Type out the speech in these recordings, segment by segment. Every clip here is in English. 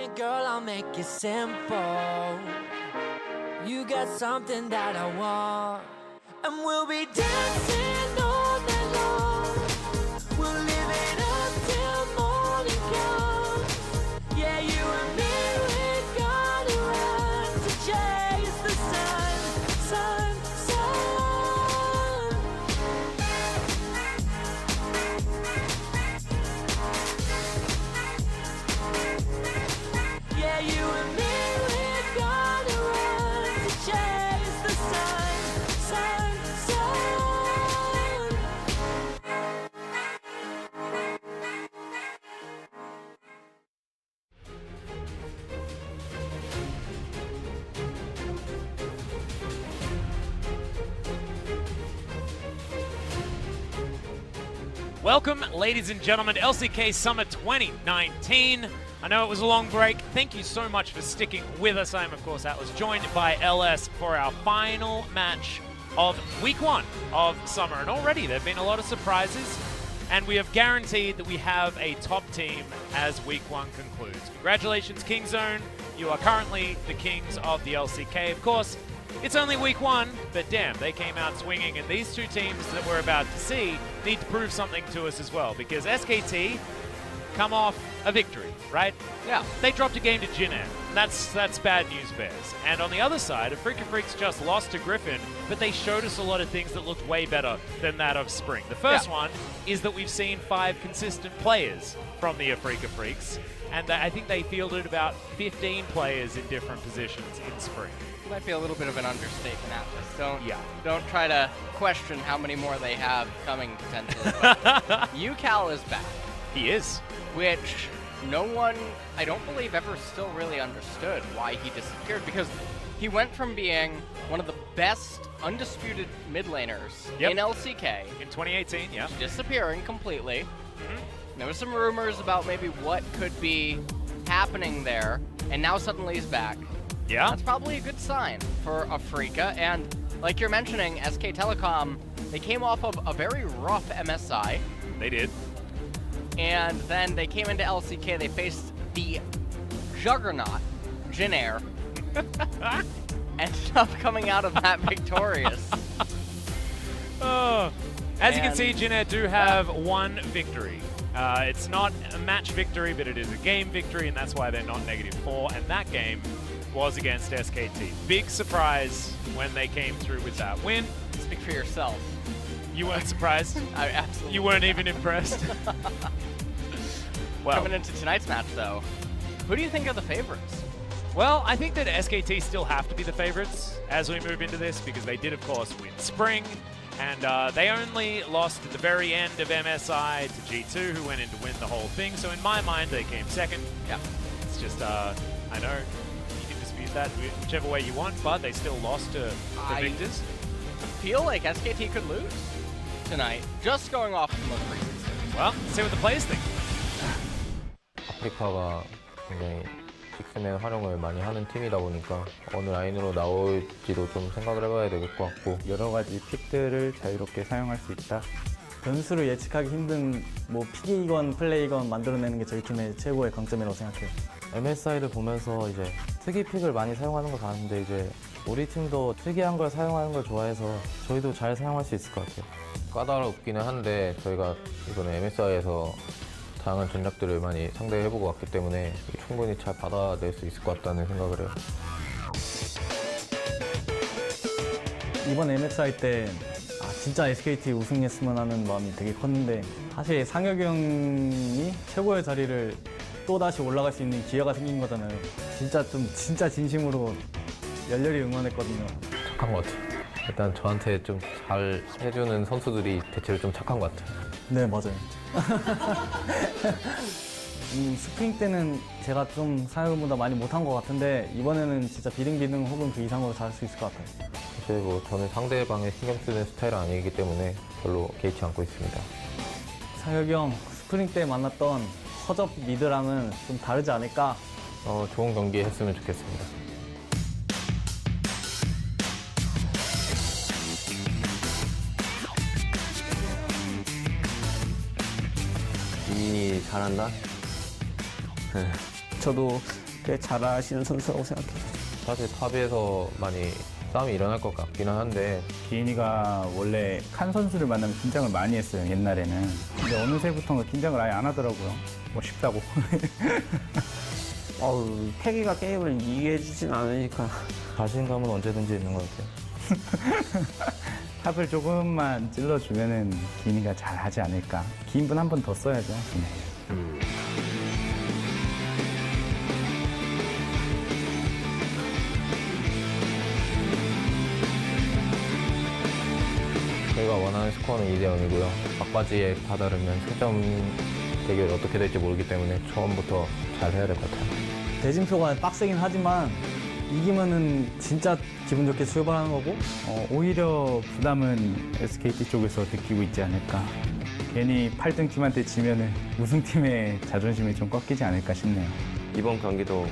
me, girl, I'll make it simple. You got something that I want, and we'll be dancing all night long. We'll live it up till morning comes. Yeah, you and me, we gotta run to chase the sun, sun, sun. Yeah, you and me, we gotta run to chase the sun, sun, sun. Welcome, ladies and gentlemen, to LCK Summer 2019. I know it was a long break. Thank you so much for sticking with us. I am, of course, Atlas, joined by LS for our final match of Week 1 of Summer. And already there have been a lot of surprises, and we have guaranteed that we have a top team as Week 1 concludes. Congratulations, King Zone. You are currently the kings of the LCK. Of course, it's only Week 1, but damn, they came out swinging, and these two teams that we're about to see need to prove something to us as well, because SKT come off a victory, right? Yeah. They dropped a game to Jinan. That's bad news, Bears. And on the other side, Afreeca Freecs just lost to Griffin, but they showed us a lot of things that looked way better than that of Spring. The first one is that we've seen 5 consistent players from the Afreeca Freecs, and I think they fielded about 15 players in different positions in Spring. Might be a little bit of an understatement, Atlas. Don't try to question how many more they have coming potentially. Ucal is back. He is. Which no one, I don't believe, ever still really understood why he disappeared, because he went from being one of the best undisputed mid laners in LCK in 2018, yeah, disappearing completely. There were some rumors about maybe what could be happening there, and now suddenly he's back. Yeah. That's probably a good sign for Afreeca, and like you're mentioning, SK Telecom, they came off of a very rough MSI. They did. And then they came into LCK, they faced the juggernaut, Jinair, ended up coming out of that victorious. As you can see, Jinair do have one victory. It's not a match victory, but it is a game victory, and that's why they're not -4, and that game was against SKT. Big surprise when they came through with that win. Speak for yourself. You weren't surprised? I absolutely. You weren't even impressed? Well, coming into tonight's match, though, who do you think are the favorites? Well, I think that SKT still have to be the favorites as we move into this, because they did, of course, win Spring, and they only lost at the very end of MSI to G2, who went in to win the whole thing. So in my mind, they came second. Yeah. It's just, I know you can dispute that whichever way you want, but they still lost to the victors. I feel like SKT could lose tonight, just going off the most recent series. Well, let's see what the players think. 아프리카가 굉장히 빅스맨 활용을 많이 하는 팀이다 보니까 어느 라인으로 나올지도 좀 생각을 해봐야 될 것 같고, 여러 가지 픽들을 자유롭게 사용할 수 있다. 변수를 예측하기 힘든 뭐 픽이건 플레이건 만들어내는 게 저희 팀의 최고의 강점이라고 생각해요. MSI를 보면서 이제 특이 픽을 많이 사용하는 걸 봤는데, 이제 우리 팀도 특이한 걸 사용하는 걸 좋아해서 저희도 잘 사용할 수 있을 것 같아요. 까다롭기는 한데 저희가 이번에 MSI에서 다양한 전략들을 많이 상대해보고 왔기 때문에 충분히 잘 받아낼 수 있을 것 같다는 생각을 해요. 이번 MSI 때 진짜 SKT 우승했으면 하는 마음이 되게 컸는데, 사실 상혁이 형이 최고의 자리를 또다시 올라갈 수 있는 기회가 생긴 거잖아요. 진짜 진심으로 열렬히 응원했거든요. 착한 것 같아요. 일단 저한테 좀 잘 해주는 선수들이 대체로 좀 착한 것 같아요. 네, 맞아요. 스프링 때는 제가 좀 상혁보다 많이 못한 것 같은데, 이번에는 진짜 비등비등 혹은 그 이상으로 잘할 수 있을 것 같아요. 사실 뭐 저는 상대방에 신경 쓰는 스타일은 아니기 때문에 별로 개의치 않고 있습니다. 상혁이 형, 스프링 때 만났던 허접 미드랑은 좀 다르지 않을까? 좋은 경기 했으면 좋겠습니다. 기인이 잘한다? 저도 꽤 잘하시는 선수라고 생각해요. 사실 탑에서 많이 싸움이 일어날 것 같기는 한데 기인이가 원래 칸 선수를 만나면 긴장을 많이 했어요, 옛날에는. 근데 어느새부터는 긴장을 아예 안 하더라고요. 뭐 쉽다고. 패기가 게임을 이해해주진 않으니까. 자신감은 언제든지 있는 것 같아요. 탑을 조금만 찔러주면은 기인이가 잘 하지 않을까. 기인분 한 번 더 써야죠. 저희가 원하는 스코어는 2대 0이고요. 막바지에 다다르면 승점 대결이 어떻게 될지 모르기 때문에 처음부터 잘 해야 될 것 같아요. 대진표가 빡세긴 하지만 이기면은 진짜 기분 좋게 출발하는 거고 오히려 부담은 SKT 쪽에서 느끼고 있지 않을까. 괜히 8등 팀한테 지면은 우승팀의 자존심이 좀 꺾이지 않을까 싶네요. 이번 경기도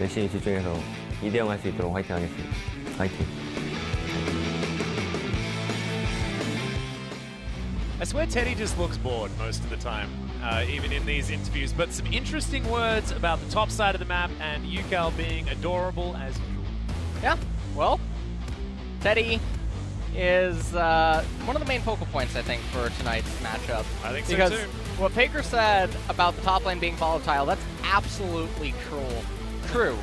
열심히 집중해서 2대 0 할 수 있도록 화이팅 하겠습니다. 화이팅! I swear Teddy just looks bored most of the time, even in these interviews. But some interesting words about the top side of the map and Ucal being adorable as usual. Yeah, well, Teddy is one of the main focal points, I think, for tonight's matchup. I think so because too. What FLICKR said about the top lane being volatile, that's absolutely true. Troll.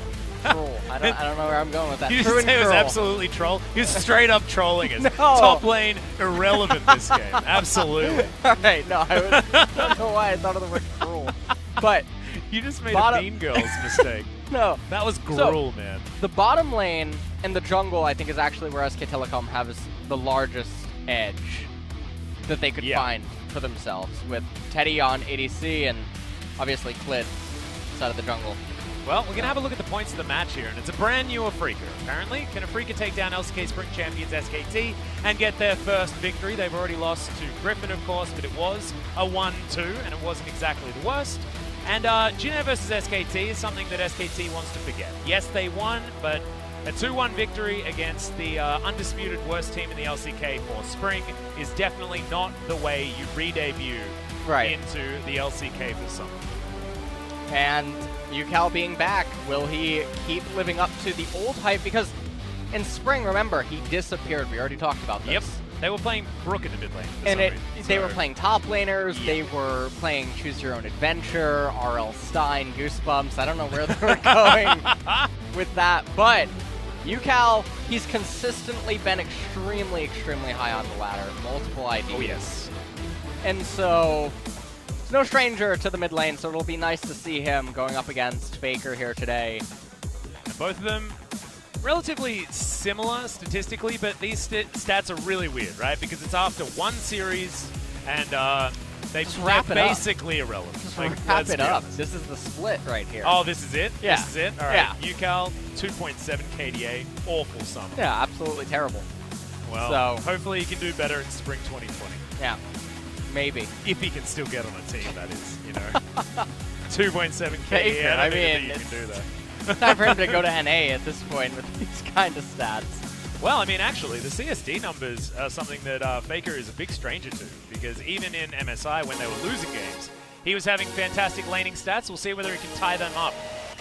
I don't know where I'm going with that. You True just and say it was cruel. absolutely troll. He was straight up trolling us. No. Top lane, irrelevant this game. Absolutely. All right, no, I don't know why I thought of the word cruel. But You just made Bottom- a Mean Girls mistake. no, That was gruel, man. the bottom lane and the jungle, I think, is actually where SK Telecom has the largest edge that they could Yeah. find for themselves, with Teddy on ADC and obviously Clid side of the jungle. Well, we're going to have a look at the points of the match here, and it's a brand new Afreeca, apparently. Can Afreeca take down LCK Spring Champions SKT and get their first victory? They've already lost to Griffin, of course, but it was a 1-2, and it wasn't exactly the worst. And Jin versus SKT is something that SKT wants to forget. Yes, they won, but a 2-1 victory against the undisputed worst team in the LCK for Spring is definitely not the way you re-debut into the LCK for Summer. And Ucal being back, will he keep living up to the old hype? Because in Spring, remember, he disappeared. We already talked about this. Yep. They were playing Brook in the mid lane. for And some reason, they so- were playing top laners, Yeah. they were playing Choose Your Own Adventure, RL Stein, Goosebumps. I don't know where they were going with that. But Ucal, he's consistently been extremely, extremely high on the ladder. Multiple IDs. Oh, yes. And so, he's no stranger to the mid lane, so it'll be nice to see him going up against FLICKR here today. And both of them relatively similar statistically, but these stats are really weird, right? Because it's after one series, and they're wrap it up. basically irrelevant. Like, Wrap let's it be up. honest. This is the split right here. Oh, this is it? Yeah. This is it? All right. Yeah. Ucal, 2.7 KDA. Awful Summer. Yeah, absolutely terrible. Well, So- hopefully he can do better in Spring 2020. Yeah, maybe. If he can still get on a team, that is, you know. 2.7 FLICKR, KDA. I I don't mean, think you can do that. Time for him to go to NA at this point with these kind of stats. Well, I mean, actually, the CSD numbers are something that FLICKR is a big stranger to, because even in MSI, when they were losing games, he was having fantastic laning stats. We'll see whether he can tie them up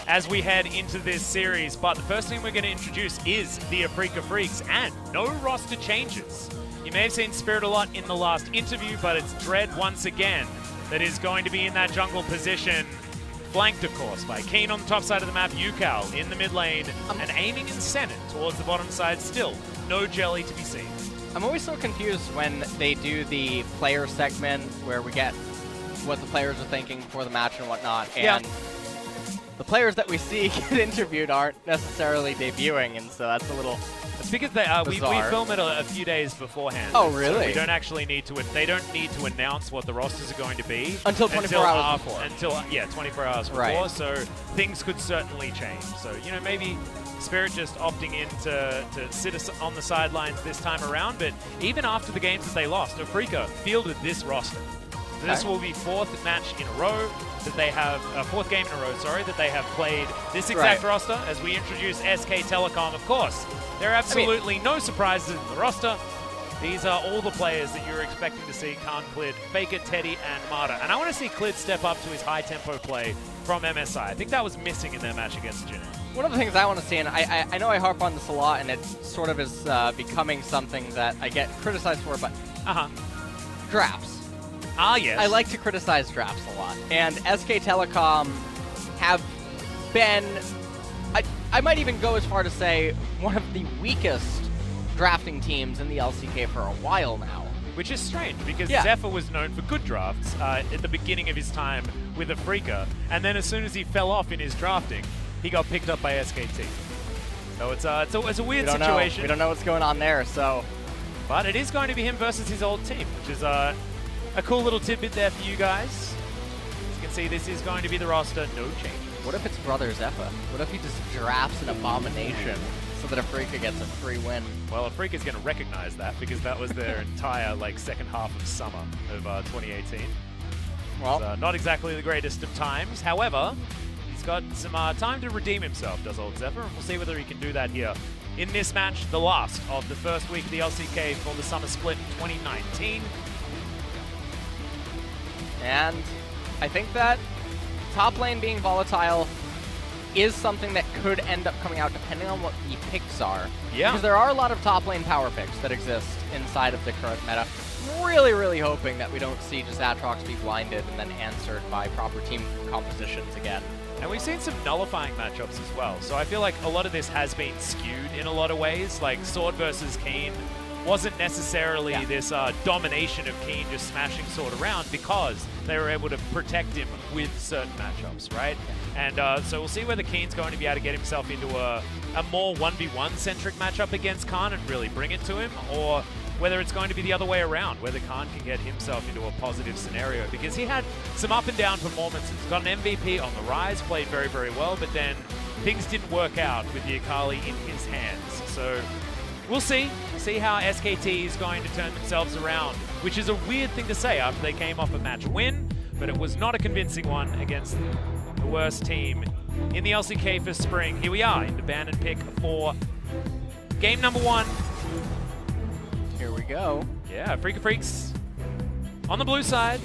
as we head into this series. But the first thing we're going to introduce is the Afreeca Freecs, and no roster changes. You may have seen Spirit a lot in the last interview, but it's Dread once again that is going to be in that jungle position. Flanked, of course, by Kiin on the top side of the map, Ucal in the mid lane, and aiming in Senan towards the bottom side still. No jelly to be seen. I'm always so confused when they do the player segment where we get what the players are thinking before the match and whatnot, and the players that we see get interviewed aren't necessarily debuting, and so that's a little... It's because we Bizarre. film it a few days beforehand. Oh, So really? we don't actually need to. They don't need to announce what the rosters are going to be Until 24 hours before. Until 24 hours before. Right. So things could certainly change. So maybe Spirit just opting in to sit on the sidelines this time around. But even after the games that they lost, Afreeca fielded this roster. This will be fourth match in a row that they have, fourth game in a row, sorry, that they have played this exact roster as we introduce SK Telecom, of course. There are absolutely no surprises in the roster. These are all the players that you're expecting to see: Kiin, Clid, FLICKR, Teddy, and Marta. And I want to see Clid step up to his high-tempo play from MSI. I think that was missing in their match against Jin. One of the things I want to see, and I know I harp on this a lot, and it sort of is becoming something that I get criticized for, but drafts. Ah, yes. I like to criticize drafts a lot. And SK Telecom have been, I might even go as far to say, one of the weakest drafting teams in the LCK for a while now. Which is strange, because Zephyr was known for good drafts at the beginning of his time with Afreeca, and then as soon as he fell off in his drafting, he got picked up by SKT. So it's a weird situation. We don't know what's going on there, so. But it is going to be him versus his old team, which is a cool little tidbit there for you guys. As you can see, this is going to be the roster, no change. What if it's Brother Zephyr? What if he just drafts an Abomination so that Afreeca gets a free win? Well, Afreeca's going to recognize that, because that was their entire second half of summer of 2018. Well, not exactly the greatest of times. However, he's got some time to redeem himself, does old Zephyr, and we'll see whether he can do that here in this match, the last of the first week of the LCK for the Summer Split 2019. And I think that top lane being volatile is something that could end up coming out depending on what the picks are. Yeah. Because there are a lot of top lane power picks that exist inside of the current meta. Really, really hoping that we don't see just Aatrox be blinded and then answered by proper team compositions again. And we've seen some nullifying matchups as well. So I feel like a lot of this has been skewed in a lot of ways. Like Sword versus Kiin wasn't necessarily this domination of Kiin just smashing Sword around, because they were able to protect him with certain matchups, right? And so we'll see whether Kiin's going to be able to get himself into a more 1v1-centric matchup against Kiin and really bring it to him, or whether it's going to be the other way around, whether Kiin can get himself into a positive scenario, because he had some up and down performances. Got an MVP on the Ryze, played very, very well, but then things didn't work out with the Ucal in his hands. So we'll see how SKT is going to turn themselves around, which is a weird thing to say after they came off a match win, but it was not a convincing one against the worst team in the LCK for spring. Here we are in the ban and pick for game number 1. Here we go. Yeah, Afreeca Freecs on the blue side,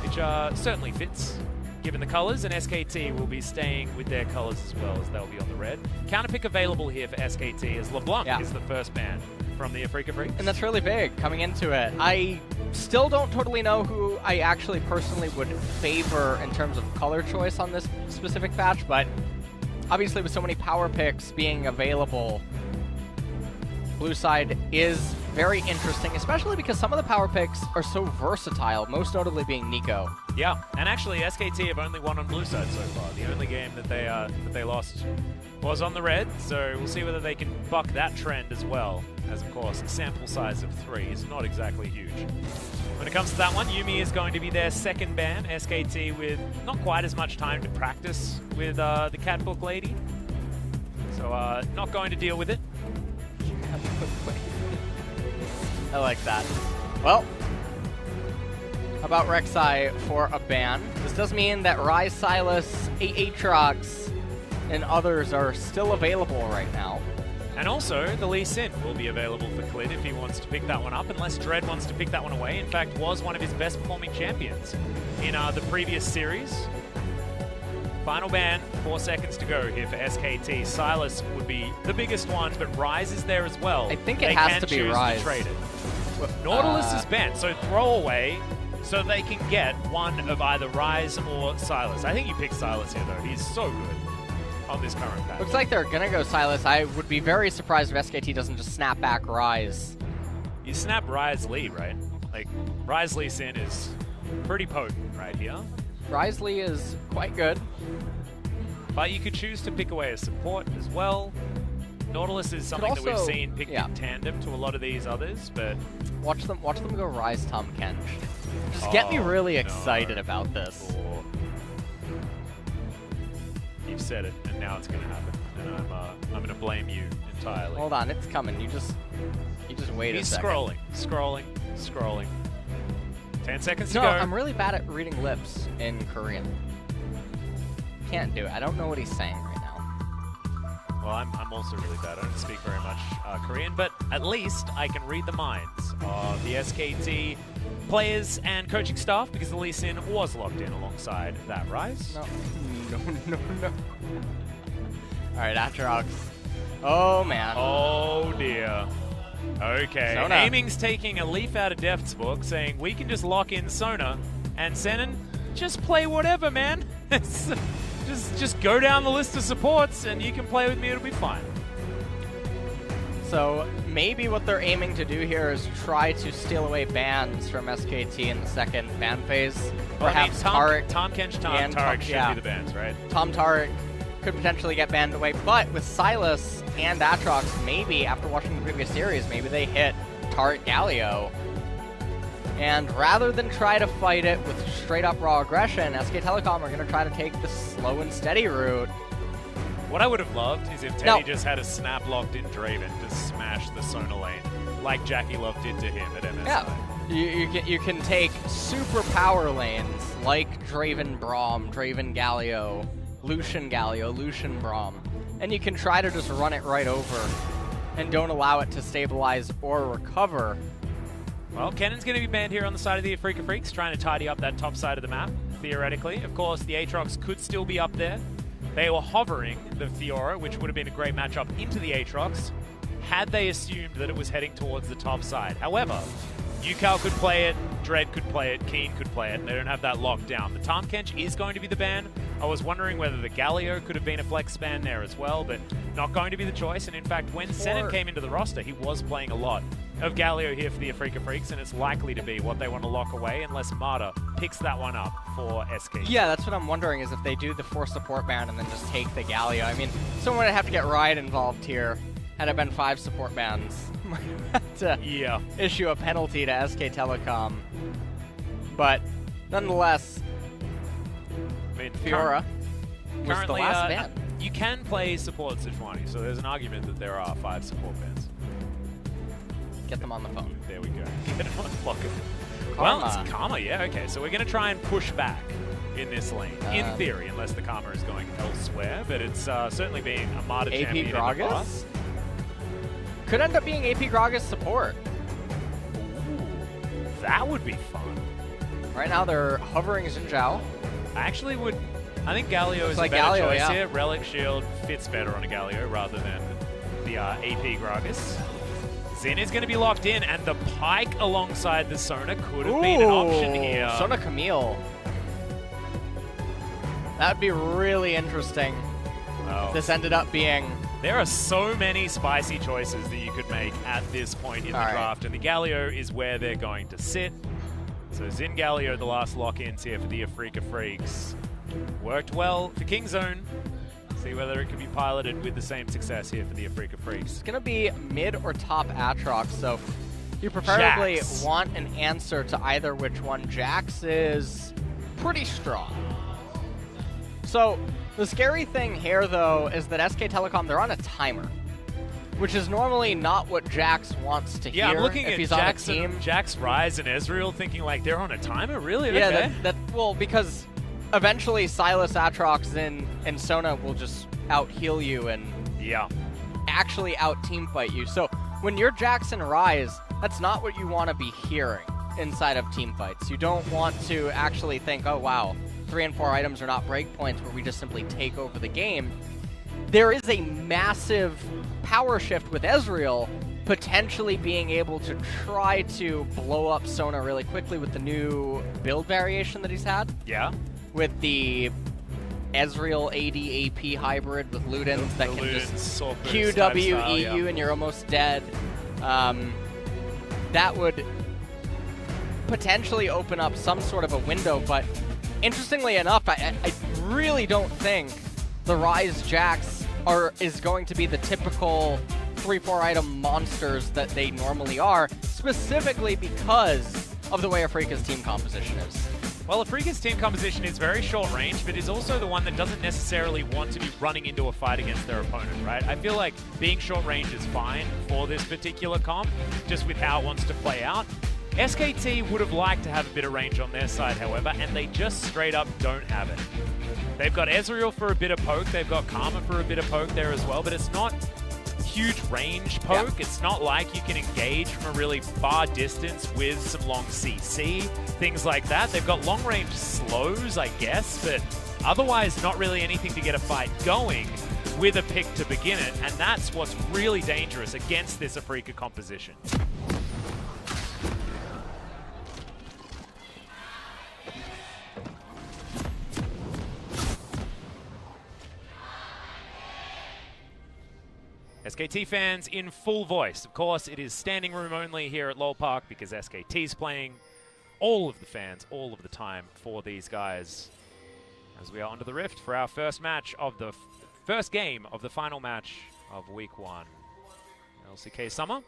which certainly fits given the colors, and SKT will be staying with their colors as well, as they'll be on the red. Counter pick available here for SKT, as LeBlanc is the first ban from the Afreeca Freecs. And that's really big coming into it. I still don't totally know who I actually personally would favor in terms of color choice on this specific batch, but obviously with so many power picks being available, blue side is very interesting, especially because some of the power picks are so versatile, most notably being Nico. Yeah, and actually SKT have only won on blue side so far. The only game that they lost was on the red, so we'll see whether they can buck that trend as well, as of course a sample size of 3 is not exactly huge. When it comes to that one, Yuumi is going to be their second ban. SKT with not quite as much time to practice with the Catbook lady, so not going to deal with it. I like that. Well, how about Rek'Sai for a ban? This does mean that Ryze, Sylas, Aatrox, and others are still available right now. And also, the Lee Sin will be available for Clid if he wants to pick that one up, unless Dread wants to pick that one away. In fact, was one of his best performing champions in the previous series. Final ban, 4 seconds to go here for SKT. Sylas would be the biggest one, but Ryze is there as well. I think it has to be Ryze. To trade it. Nautilus is banned, so throw away so they can get one of either Ryze or Sylas. I think you pick Sylas here, though. He's so good on this current patch. Looks like they're going to go Sylas. I would be very surprised if SKT doesn't just snap back Ryze. You snap Ryze Lee, right? Like, Ryze Lee Sin is pretty potent right here. Ryze Lee is quite good. But you could choose to pick away a support as well. Nautilus is something that we've seen picked in tandem to a lot of these others, but watch them go Ryze Tom Kench. Just get me really excited about this. You've said it, and now it's going to happen, and I'm going to blame you entirely. Hold on, it's coming. You just wait a second. He's scrolling. 10 seconds to go. No, I'm really bad at reading lips in Korean. Can't do it. I don't know what he's saying right now. Well, I'm also really bad. I don't speak very much Korean, but at least I can read the minds of the SKT players and coaching staff, because the Lee Sin was locked in alongside that Ryze. No. All right, Aatrox. Oh, man. Oh, dear. Okay. Sona. Aiming's taking a leaf out of Deft's book, saying we can just lock in Sona, and Senan, just play whatever, man. just go down the list of supports, and you can play with me, it'll be fine. So maybe what they're aiming to do here is try to steal away bans from SKT in the second ban phase. Perhaps Tarek Tom Kench, and Tarek should yeah. be the bans, right? Tom Tarek could potentially get banned away, but with Sylas and Aatrox, maybe after watching the previous series, maybe they hit Tarek Galio. And rather than try to fight it with straight up raw aggression, SK Telecom are going to try to take the slow and steady route. What I would have loved is if Teddy just had a snap locked in Draven to smash the Sona lane, like Jackie Love did to him at MSI. Yeah, you can take super power lanes like Draven Braum, Draven Galio, Lucian Galio, Lucian Braum, and you can try to just run it right over and don't allow it to stabilize or recover. Well, Kennan's going to be banned here on the side of the Afreeca Freecs, trying to tidy up that top side of the map, theoretically. Of course, the Aatrox could still be up there. They were hovering the Fiora, which would have been a great matchup into the Aatrox, had they assumed that it was heading towards the top side. However, Ucal could play it, Dread could play it, Kiin could play it, and they don't have that locked down. The Tahm Kench is going to be the ban. I was wondering whether the Galio could have been a flex ban there as well, but not going to be the choice. And in fact, when Senan came into the roster, he was playing a lot of Galio here for the Afreeca Freecs, and it's likely to be what they want to lock away unless Marta picks that one up for SKT. Yeah, that's what I'm wondering, is if they do the 4 support ban and then just take the Galio. I mean, someone would have to get Riot involved here. Had it been 5 support bans, might have to issue a penalty to SK Telecom. But nonetheless, Fiora was the last ban. You can play support Sejuani, so there's an argument that there are 5 support bans. Get them on the phone. There we go. Get them on the pocket. Karma. Well, it's Karma, yeah, okay. So we're going to try and push back in this lane, in theory, unless the Karma is going elsewhere. But it's certainly being a Marta champion in the past. Could end up being AP Gragas support. Ooh, that would be fun. Right now they're hovering Zhao. I think Galio is like a better Galio, choice yeah. here. Relic Shield fits better on a Galio rather than the AP Gragas. Xin is going to be locked in, and the Pike alongside the Sona could have been an option here. Sona Camille. That would be really interesting if this ended up being... There are so many spicy choices that you could make at this point in the draft, and the Galio is where they're going to sit. So Xin Galio, the last lock-ins here for the Afreeca Freecs. Worked well for King Zone. See whether it can be piloted with the same success here for the Afreeca Freecs. It's going to be mid or top Aatrox, so you preferably want an answer to either which one. Jax is pretty strong. So the scary thing here, though, is that SK Telecom, they're on a timer, which is normally not what Jax wants to hear. Yeah, I'm looking if at he's Jax, on a team. Jax, Ryze, and Ezreal thinking like they're on a timer? Really? Yeah, okay. well, because eventually Sylas, Aatrox, and Sona will just out-heal you and actually out-teamfight you. So when you're Jax and Ryze, that's not what you want to be hearing inside of teamfights. You don't want to actually think, oh wow, 3 and 4 items are not breakpoints where we just simply take over the game. There is a massive power shift with Ezreal potentially being able to try to blow up Sona really quickly with the new build variation that he's had. Yeah. With the Ezreal AD AP hybrid with Ludens that can just QWE and you're almost dead. That would potentially open up some sort of a window, but interestingly enough, I really don't think the Ryze Jax is going to be the typical 3-4 item monsters that they normally are, specifically because of the way Afreeca's team composition is. Well, Afreeca's team composition is very short range, but is also the one that doesn't necessarily want to be running into a fight against their opponent, right? I feel like being short range is fine for this particular comp, just with how it wants to play out. SKT would have liked to have a bit of range on their side, however, and they just straight up don't have it. They've got Ezreal for a bit of poke, they've got Karma for a bit of poke there as well, but it's not huge range poke. It's not like you can engage from a really far distance with some long CC, things like that. They've got long range slows, I guess, but otherwise not really anything to get a fight going with a pick to begin it, and that's what's really dangerous against this Afreeca composition. SKT fans in full voice. Of course, it is standing room only here at LoL Park because SKT's playing. All of the fans, all of the time for these guys. As we are onto the Rift for our first match of the first game of the final match of Week 1. LCK Summer.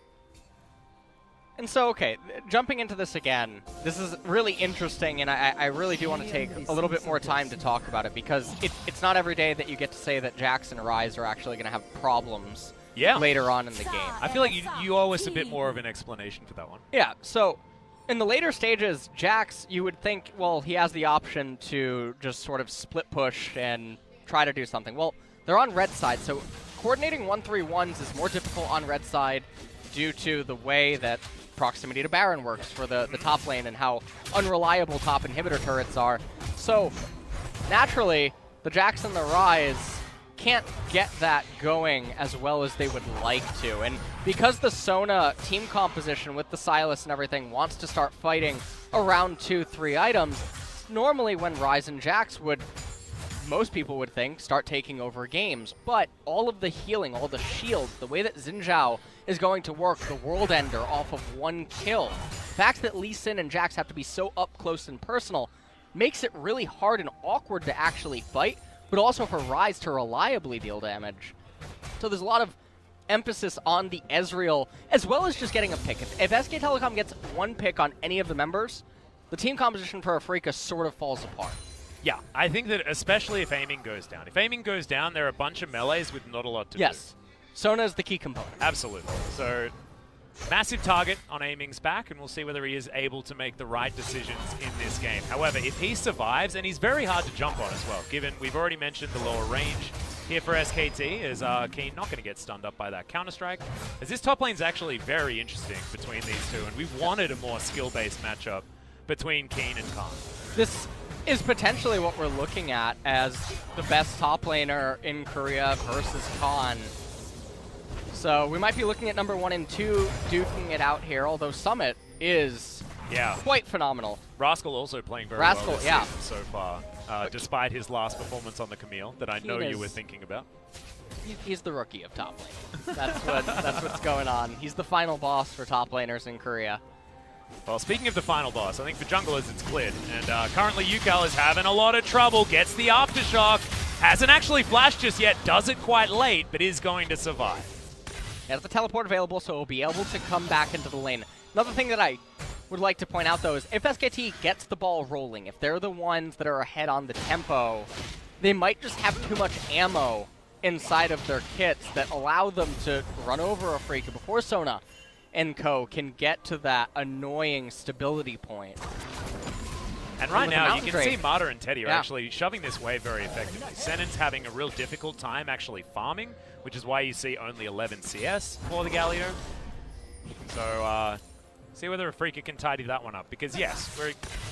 And so, okay, jumping into this again, this is really interesting, and I really do want to take a little bit more time to talk about it, because it's not every day that you get to say that Jax and Ryze are actually going to have problems later on in the game. I feel like you owe us a bit more of an explanation for that one. Yeah, so in the later stages, Jax, you would think, well, he has the option to just sort of split push and try to do something. Well, they're on red side, so coordinating 1-3-1s is more difficult on red side due to the way that proximity to Baron works for the top lane and how unreliable top inhibitor turrets are. So, naturally, the Jax and the Ryze can't get that going as well as they would like to. And because the Sona team composition with the Sylas and everything wants to start fighting around 2-3 items, normally when Ryze and Jax would, most people would think, start taking over games. But all of the healing, all the shields, the way that Zhao is going to work the World Ender off of one kill, the fact that Lee Sin and Jax have to be so up close and personal makes it really hard and awkward to actually fight, but also for Ryze to reliably deal damage. So there's a lot of emphasis on the Ezreal, as well as just getting a pick. If SK Telecom gets one pick on any of the members, the team composition for Afreeca sort of falls apart. Yeah, I think that especially if aiming goes down. If aiming goes down, there are a bunch of melees with not a lot to do. Yes. Sona is the key component. Absolutely. So, massive target on aiming's back, and we'll see whether he is able to make the right decisions in this game. However, if he survives, and he's very hard to jump on as well, given we've already mentioned the lower range here for SKT, is Kiin not going to get stunned up by that Counter-Strike, as this top lane's actually very interesting between these two, and we wanted a more skill-based matchup between Kiin and Khan. This is potentially what we're looking at as the best top laner in Korea versus Khan. So we might be looking at number 1 and 2 duking it out here, although Summit is quite phenomenal. Rascal also playing very well this yeah. season so far, despite his last performance on the Camille that I know you were thinking about. He's the rookie of top lane. That's what's going on. He's the final boss for top laners in Korea. Well, speaking of the final boss, I think for junglers it's Clid, and currently Ucal is having a lot of trouble, gets the Aftershock, hasn't actually flashed just yet, does it quite late, but is going to survive. He has the teleport available, so he'll be able to come back into the lane. Another thing that I would like to point out, though, is if SKT gets the ball rolling, if they're the ones that are ahead on the tempo, they might just have too much ammo inside of their kits that allow them to run over Afreeca before Sona and co can get to that annoying stability point. And right now, you can see Mata and Teddy are actually shoving this wave very effectively. Senan's having a real difficult time actually farming, which is why you see only 11 CS for the Galio. So, see whether Afreeca can tidy that one up. Because yes,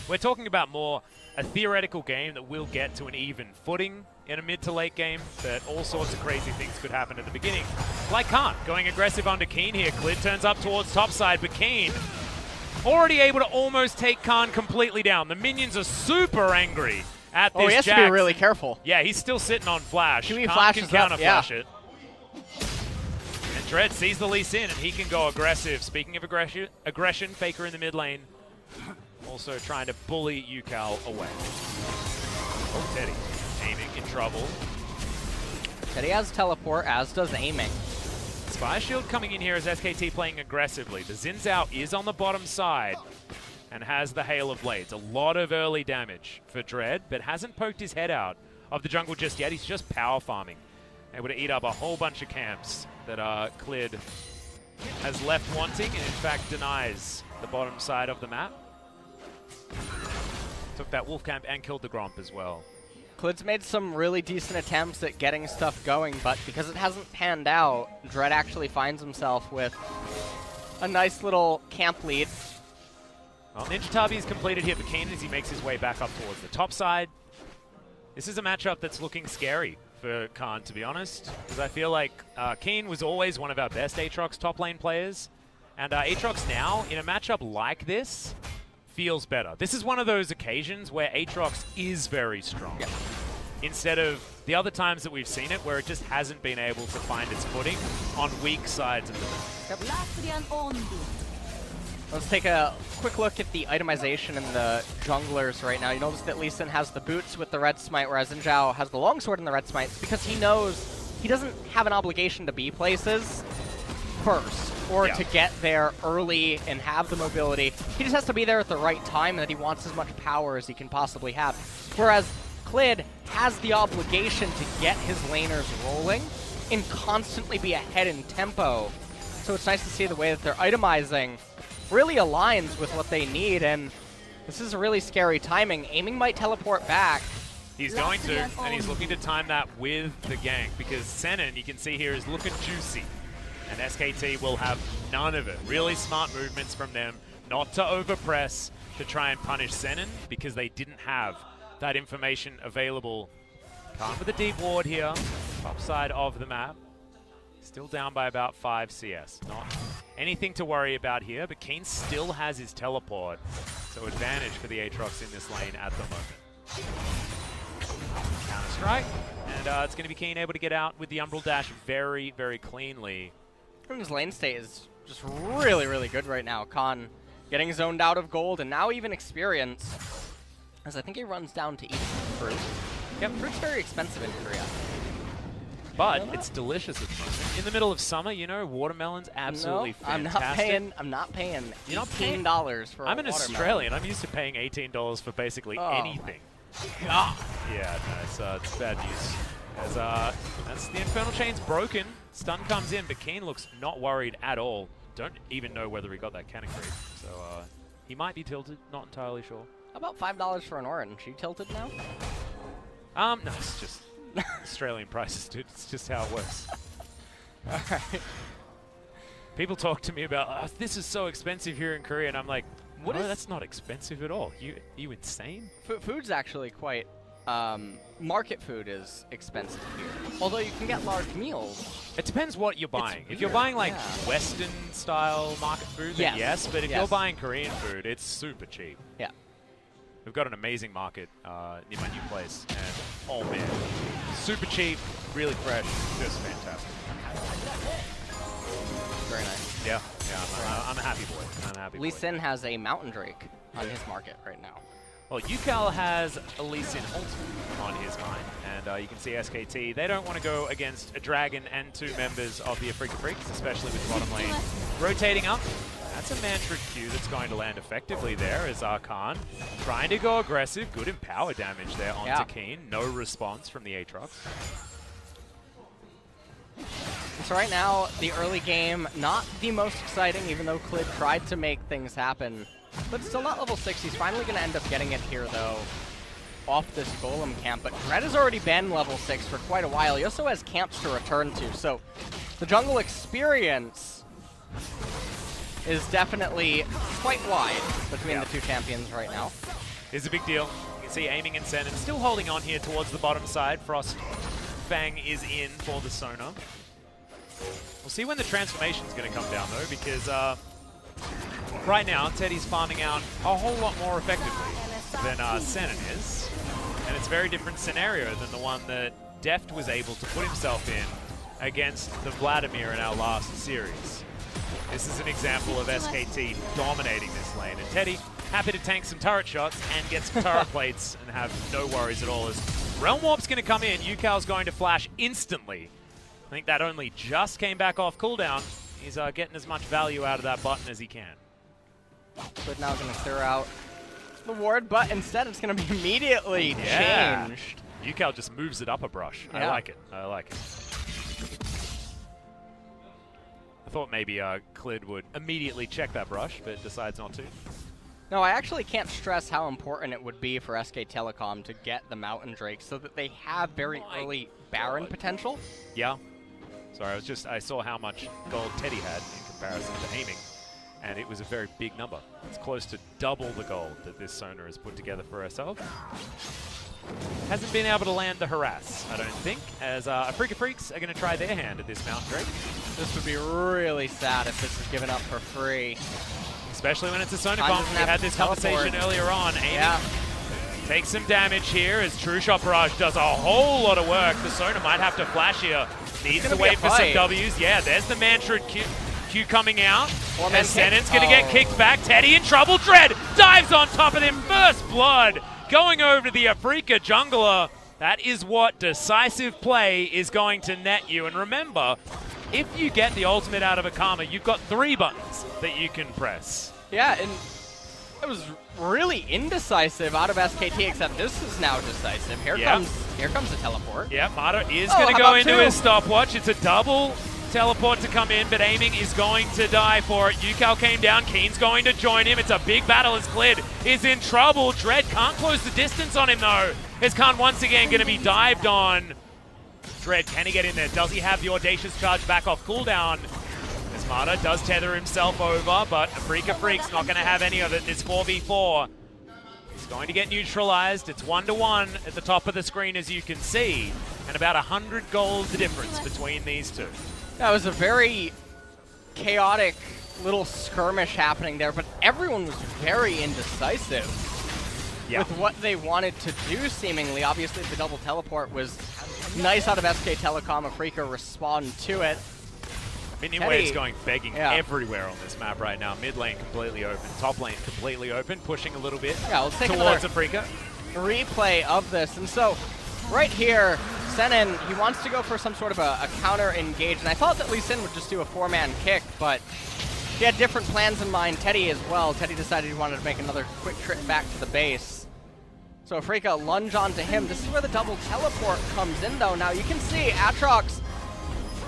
we're talking about more a theoretical game that will get to an even footing in a mid to late game, but all sorts of crazy things could happen at the beginning. Like Khan going aggressive onto Kiin here. Clid turns up towards top side, but Kiin already able to almost take Khan completely down. The minions are super angry at this he has Jax. to be really careful. Yeah, he's still sitting on flash. He Khan can counter-flash it. And Dread sees the Lee Sin, and he can go aggressive. Speaking of aggression, FLICKR in the mid lane. Also trying to bully Ucal away. Oh, Teddy aiming in trouble. Teddy has teleport, as does aiming. Spire Shield coming in here as SKT playing aggressively. The Zhao is on the bottom side and has the Hail of Blades. A lot of early damage for Dread, but hasn't poked his head out of the jungle just yet. He's just power farming. Able to eat up a whole bunch of camps that Clid has left wanting and in fact denies the bottom side of the map. Took that wolf camp and killed the Gromp as well. Clid's made some really decent attempts at getting stuff going, but because it hasn't panned out, Dread actually finds himself with a nice little camp lead. Well, Ninja Tabi's completed here for Kiin as he makes his way back up towards the top side. This is a matchup that's looking scary for Kiin, to be honest, because I feel like Kiin was always one of our best Aatrox top lane players, and Aatrox now, in a matchup like this, feels better. This is one of those occasions where Aatrox is very strong. Yeah. Instead of the other times that we've seen it where it just hasn't been able to find its footing on weak sides of the map. Let's take a quick look at the itemization in the junglers right now. You notice that Lee Sin has the boots with the red smite, whereas Zhao has the longsword and the red smite. It's because he knows he doesn't have an obligation to be places first, or to get there early and have the mobility. He just has to be there at the right time, and that he wants as much power as he can possibly have. Whereas Clid has the obligation to get his laners rolling and constantly be ahead in tempo. So it's nice to see the way that they're itemizing really aligns with what they need, and this is a really scary timing. Aiming might teleport back. He's going to, and he's looking to time that with the gank, because Senan, you can see here, is looking juicy. And SKT will have none of it. Really smart movements from them, not to overpress, to try and punish Senan, because they didn't have that information available. Kiin with a deep ward here, top side of the map. Still down by about 5 CS. Not anything to worry about here, but Kiin still has his teleport, so advantage for the Aatrox in this lane at the moment. Counter-strike, and it's going to be Kiin able to get out with the Umbral Dash very, very cleanly. And his lane state is just really, really good right now. Kiin getting zoned out of gold, and now even experience, as I think he runs down to eat fruit. Yeah, fruit's very expensive in Korea. But it's delicious at the moment. In the middle of summer, you know, watermelon's absolutely fantastic. I'm not paying You're not paying $18 for a I'm an watermelon. Australian. I'm used to paying $18 for basically anything. God. Yeah, no, it's bad news. As that's the Infernal Chain's broken. Stun comes in, but Kiin looks not worried at all. Don't even know whether he got that cannon creep. So he might be tilted, not entirely sure. How about $5 for an orange? She tilted now? No, it's just Australian prices, dude. It's just how it works. Alright. People talk to me about, oh, this is so expensive here in Korea, and I'm like, no, that's not expensive at all. You insane? Food's actually quite... market food is expensive here. Although you can get large meals. It depends what you're buying. If you're buying like Western style market food, then yes. But if you're buying Korean food, it's super cheap. Yeah. We've got an amazing market near my new place, and oh man, super cheap, really fresh, just fantastic. Very nice. Yeah, I'm a happy boy. I'm a happy boy. Lee Sin has a Mountain Drake on his market right now. Well, Ucal has a Lee Sin ult on his mind, and you can see SKT, they don't want to go against a dragon and 2 members of the Afreeca Freecs, especially with bottom lane rotating up. That's a mantra Q that's going to land effectively there as Kiin trying to go aggressive. Good empower damage there onto Kiin. No response from the Aatrox. So right now, the early game, not the most exciting, even though Clid tried to make things happen. But still not level 6. He's finally going to end up getting it here, though, off this Golem camp. But Dread has already been level 6 for quite a while. He also has camps to return to. So the jungle experience is definitely quite wide between the two champions right now. It's a big deal. You can see aiming and Senan still holding on here towards the bottom side. Frost Fang is in for the Sona. We'll see when the transformation's going to come down, though, because right now, Teddy's farming out a whole lot more effectively than Senan is. And it's a very different scenario than the one that Deft was able to put himself in against the Vladimir in our last series. This is an example of SKT dominating this lane. And Teddy, happy to tank some turret shots and get some turret plates and have no worries at all. As Realm Warp's going to come in, Ucal's going to flash instantly. I think that only just came back off cooldown. He's getting as much value out of that button as he can. But now going to clear out the ward, but instead it's going to be immediately changed. Ucal just moves it up a brush. I like it. I like it. I thought maybe Clid would immediately check that brush, but decides not to. No, I actually can't stress how important it would be for SK Telecom to get the Mountain Drake so that they have very early Baron potential. Yeah. Sorry, I saw how much gold Teddy had in comparison to aiming, and it was a very big number. It's close to double the gold that this Sona has put together for herself. Hasn't been able to land the harass, I don't think, as Afreeca Freecs are going to try their hand at this Mountain Drake. This would be really sad if this is given up for free. Especially when it's a Sona Khan comp. doesn't We have had to this teleport. conversation earlier on. Amy Yeah. takes some damage here as True Shot Barrage does a whole lot of work. The Sona might have to flash here. Needs to gonna be wait a for some fight. W's. Yeah, there's the Mantra Q coming out. Four-man As kick. Senan's going to get kicked back. Teddy in trouble. Dread dives on top of him. First blood going over to the Afreeca jungler. That is what decisive play is going to net you. And remember, if you get the ultimate out of Akama, you've got 3 buttons that you can press. Yeah, and it was really indecisive out of SKT, except this is now decisive. Here comes the teleport. Yeah, Mata is Oh, going to how go about into 2? his stopwatch. It's a double teleport to come in, but aiming is going to die for it. Ucal came down. Kiin's going to join him. It's a big battle as Clid is in trouble. Dread can't close the distance on him, though. Is Khan once again going to be dived on. Dread, can he get in there? Does he have the Audacious Charge back off cooldown? As Mata does tether himself over, but Afreeca Freecs not going to have any of it. This 4v4. He's going to get neutralized. It's 1-1 at the top of the screen, as you can see. And about 100 gold the difference between these two. That was a very chaotic little skirmish happening there, but everyone was very indecisive with what they wanted to do, seemingly. Obviously, the double teleport was nice out of SK Telecom. Afreeca respond to it. Minion Wave's going begging everywhere on this map right now. Mid lane completely open, top lane completely open, pushing a little bit Let's take towards Afreeca. Replay of this, and so right here, Senan, he wants to go for some sort of a counter engage, and I thought that Lee Sin would just do a 4-man kick, but he had different plans in mind. Teddy as well. Teddy decided he wanted to make another quick trip back to the base. So Afreeca lunge onto him. This is where the double teleport comes in, though. Now you can see Aatrox,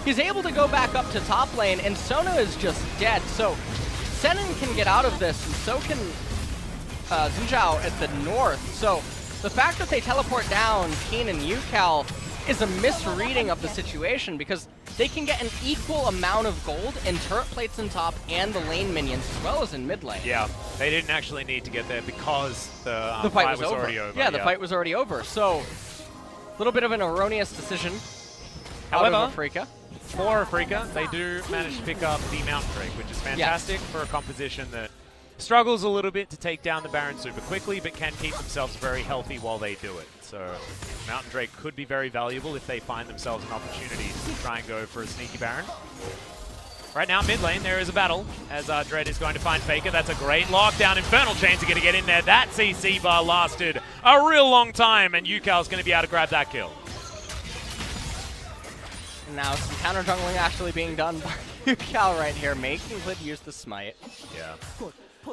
he's able to go back up to top lane, and Sona is just dead. So Senan can get out of this, and so can Zhao at the north. So the fact that they teleport down Kiin and Ucal is a misreading of the situation, because they can get an equal amount of gold in turret plates in top and the lane minions, as well as in mid lane. Yeah, they didn't actually need to get there because the fight was already over. Yeah, the fight was already over. So a little bit of an erroneous decision. However, out of Afreeca. For Afreeca, they do manage to pick up the Mountain Drake, which is fantastic for a composition that struggles a little bit to take down the Baron super quickly, but can keep themselves very healthy while they do it. So Mountain Drake could be very valuable if they find themselves an opportunity to try and go for a sneaky Baron. Right now, mid lane, there is a battle as Dread is going to find FLICKR. That's a great lockdown. Infernal Chains are going to get in there. That CC bar lasted a real long time, and Ucal's going to be able to grab that kill. Now some counter jungling actually being done by Ucal right here, making Clid use the smite. Yeah.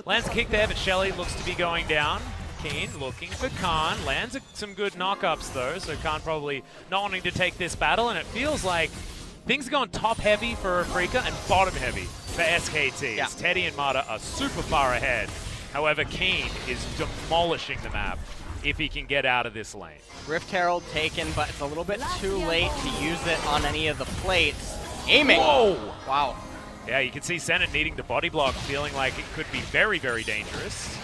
Lands a kick there, but Shelly looks to be going down. Kiin looking for Khan. Lands some good knockups though, so Khan probably not wanting to take this battle, and it feels like things are going top heavy for Afreeca and bottom heavy for SKT. Yeah. Teddy and Mata are super far ahead. However, Kiin is demolishing the map if he can get out of this lane. Rift Herald taken, but it's a little bit too late to use it on any of the plates. Aiming! Whoa! Wow. Yeah, you can see Senan needing to body block, feeling like it could be very, very dangerous.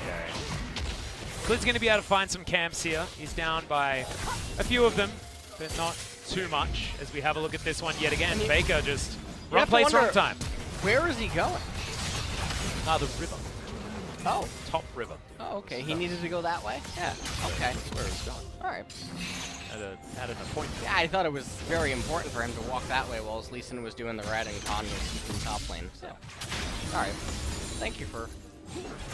Okay. Clid's going to be able to find some camps here. He's down by a few of them, but not too much, as we have a look at this one yet again. FLICKR just wrong place, wrong time. Where is he going? The river. Oh. Top river. Oh, okay. He needed to go that way? Yeah. Okay. That's where he's going. All right. At an appointment. Yeah, I thought it was very important for him to walk that way while Lee Sin was doing the red and Khan was in top lane. So. All right. Thank you for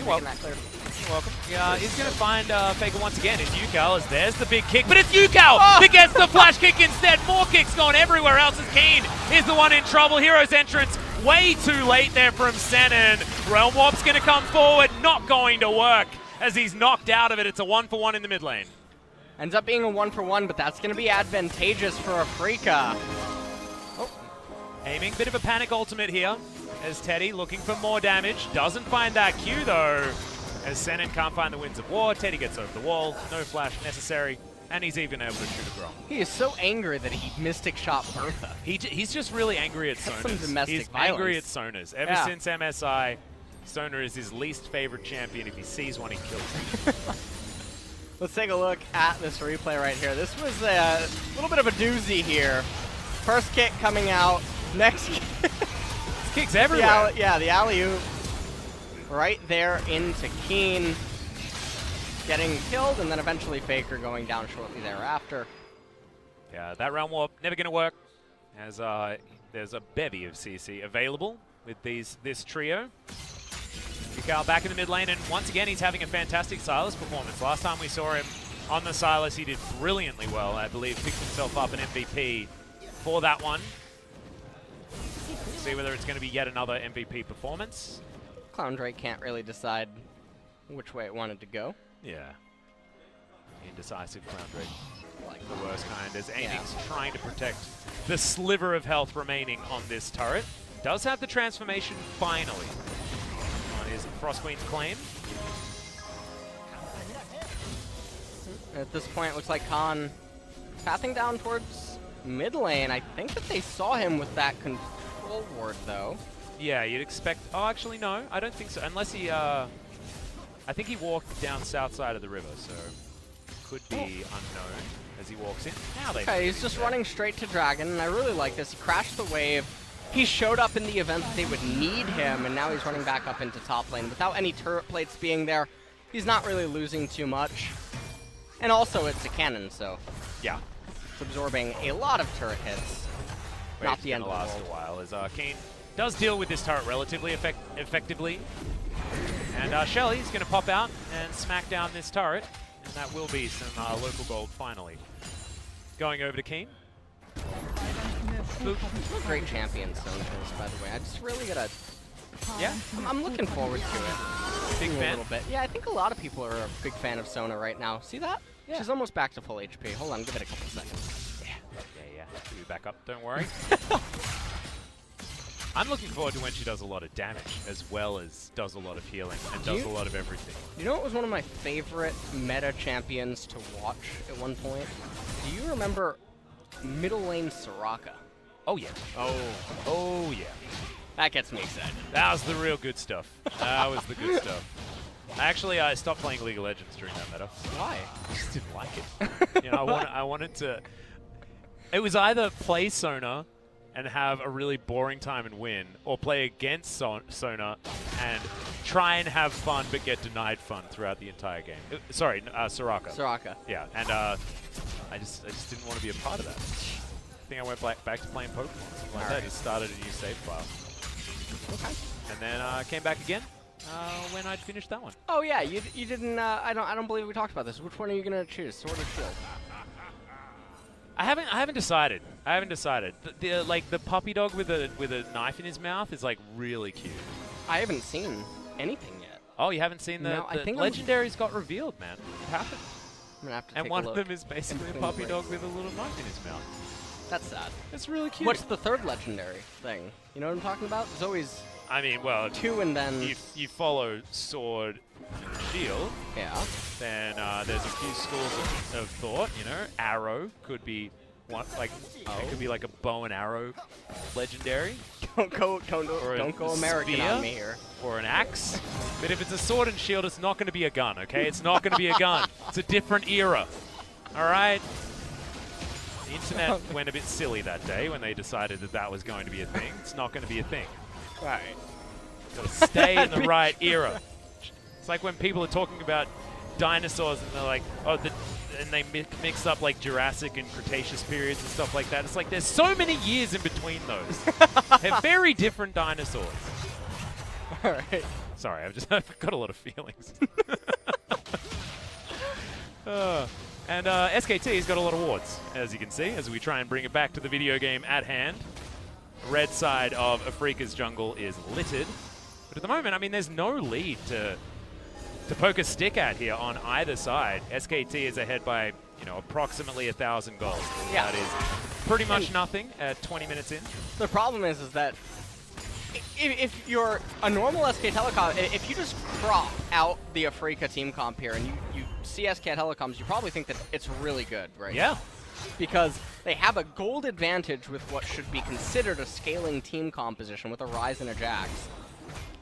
making that clear. You're welcome. Yeah, he's going to find FLICKR once again. It's Ucal, as there's the big kick, but it's Ucal that gets the flash kick instead. More kicks going everywhere else as Kiin is the one in trouble. Hero's entrance way too late there from Senan. Realm Warp's going to come forward, not going to work as he's knocked out of it. It's a 1-for-1 in the mid lane. Ends up being a 1-for-1, but that's going to be advantageous for Afreeca. Aiming, bit of a panic ultimate here. as Teddy looking for more damage. Doesn't find that Q though, as Senan can't find the Winds of War. Teddy gets over the wall, no flash necessary, and he's even able to shoot a Grom. He is so angry that he Mystic shot Bertha. He's just really angry at Sonas. Some domestic He's violence. angry at Sonas. Ever since MSI, Sona is his least favorite champion. If he sees one, he kills him. Let's take a look at this replay right here. This was a little bit of a doozy here. First kick coming out. Next kick. Kicks everywhere. The alley-oop right there into Kiin. Getting killed, and then eventually FLICKR going down shortly thereafter. Yeah, that round warp never going to work, as there's a bevy of CC available with this trio. Ucal back in the mid lane, and once again he's having a fantastic Sylas performance. Last time we saw him on the Sylas, he did brilliantly well. I believe picked himself up an MVP for that one. See whether it's going to be yet another MVP performance. Clown Drake can't really decide which way it wanted to go. Yeah. Indecisive Clown Drake. Like the worst kind, as Amy's trying to protect the sliver of health remaining on this turret. Does have the transformation finally on his Frost Queen's claim. At this point, it looks like Khan pathing down towards mid lane. I think that they saw him with that control ward, though. Yeah, you'd expect... Oh, actually, no. I don't think so. Unless he... I think he walked down south side of the river, so could be unknown as he walks in. Now they... Okay, he's just running straight to Dragon, and I really like this. He crashed the wave. He showed up in the event that they would need him, and now he's running back up into top lane. Without any turret plates being there, he's not really losing too much. And also, it's a cannon, so... Yeah. It's absorbing a lot of turret hits. Not the end of the last world. a while, as Kiin does deal with this turret relatively effectively. And Shelly's going to pop out and smack down this turret, and that will be some local gold finally. Going over to Kiin. Great champion, Sona is, by the way. I just really gotta... Yeah? I'm looking forward to it. Big A fan? little bit. Yeah, I think a lot of people are a big fan of Sona right now. See that? Yeah. She's almost back to full HP. Hold on, give it a couple seconds. Yeah. She'll be back up, don't worry. I'm looking forward to when she does a lot of damage, as well as does a lot of healing, and does a lot of everything. You know what was one of my favorite meta champions to watch at one point? Do you remember middle lane Soraka? Oh, yeah. Oh, yeah. That gets me excited. That was the real good stuff. That was the good stuff. Actually, I stopped playing League of Legends during that meta. Why? I just didn't like it. You know, I wanted to... It was either play Sona and have a really boring time and win, or play against Sona and try and have fun but get denied fun throughout the entire game. Sorry, Soraka. Soraka. Yeah, and I just didn't want to be a part of that. I think I went back to playing Pokemon. Something like that. Just started a new save file. Okay. And then came back again when I'd finished that one. Oh yeah, you didn't. I don't believe we talked about this. Which one are you gonna choose? Sword or shield? I haven't decided. The puppy dog with a knife in his mouth is like really cute. I haven't seen anything yet. Oh, you haven't seen the, No, I think legendaries got revealed, man. It happened. I'm gonna have to And take one a of look them is basically a between puppy breaks. dog with a little knife in his mouth. That's sad. It's really cute. What's the third legendary thing? You know what I'm talking about? There's always I mean, well, two and then... you follow sword and shield, Yeah. then there's a few schools of thought, you know. Arrow could be one, like, it could be like a bow and arrow legendary. Don't go American spear, on me here. or an axe. But if it's a sword and shield, it's not going to be a gun, okay? It's not going to be a gun. It's a different era. All right? The internet went a bit silly that day when they decided that that was going to be a thing. It's not going to be a thing. Right. Got to stay in the right era. It's like when people are talking about dinosaurs and they're like, oh, and they mix up like Jurassic and Cretaceous periods and stuff like that. It's like there's so many years in between those. They're very different dinosaurs. All right. Sorry, I've got a lot of feelings. And SKT's got a lot of wards, as you can see, as we try and bring it back to the video game at hand. Red side of Afreeca's jungle is littered. But at the moment, I mean, there's no lead to poke a stick at here on either side. SKT is ahead by, you know, approximately 1,000 gold. Yeah. That is pretty much nothing at 20 minutes in. The problem is that if you're a normal SK Telecom, if you just crop out the Afreeca team comp here and you see SK Telecoms, you probably think that it's really good, right? Yeah. Because they have a gold advantage with what should be considered a scaling team composition with a Ryze and a Jax.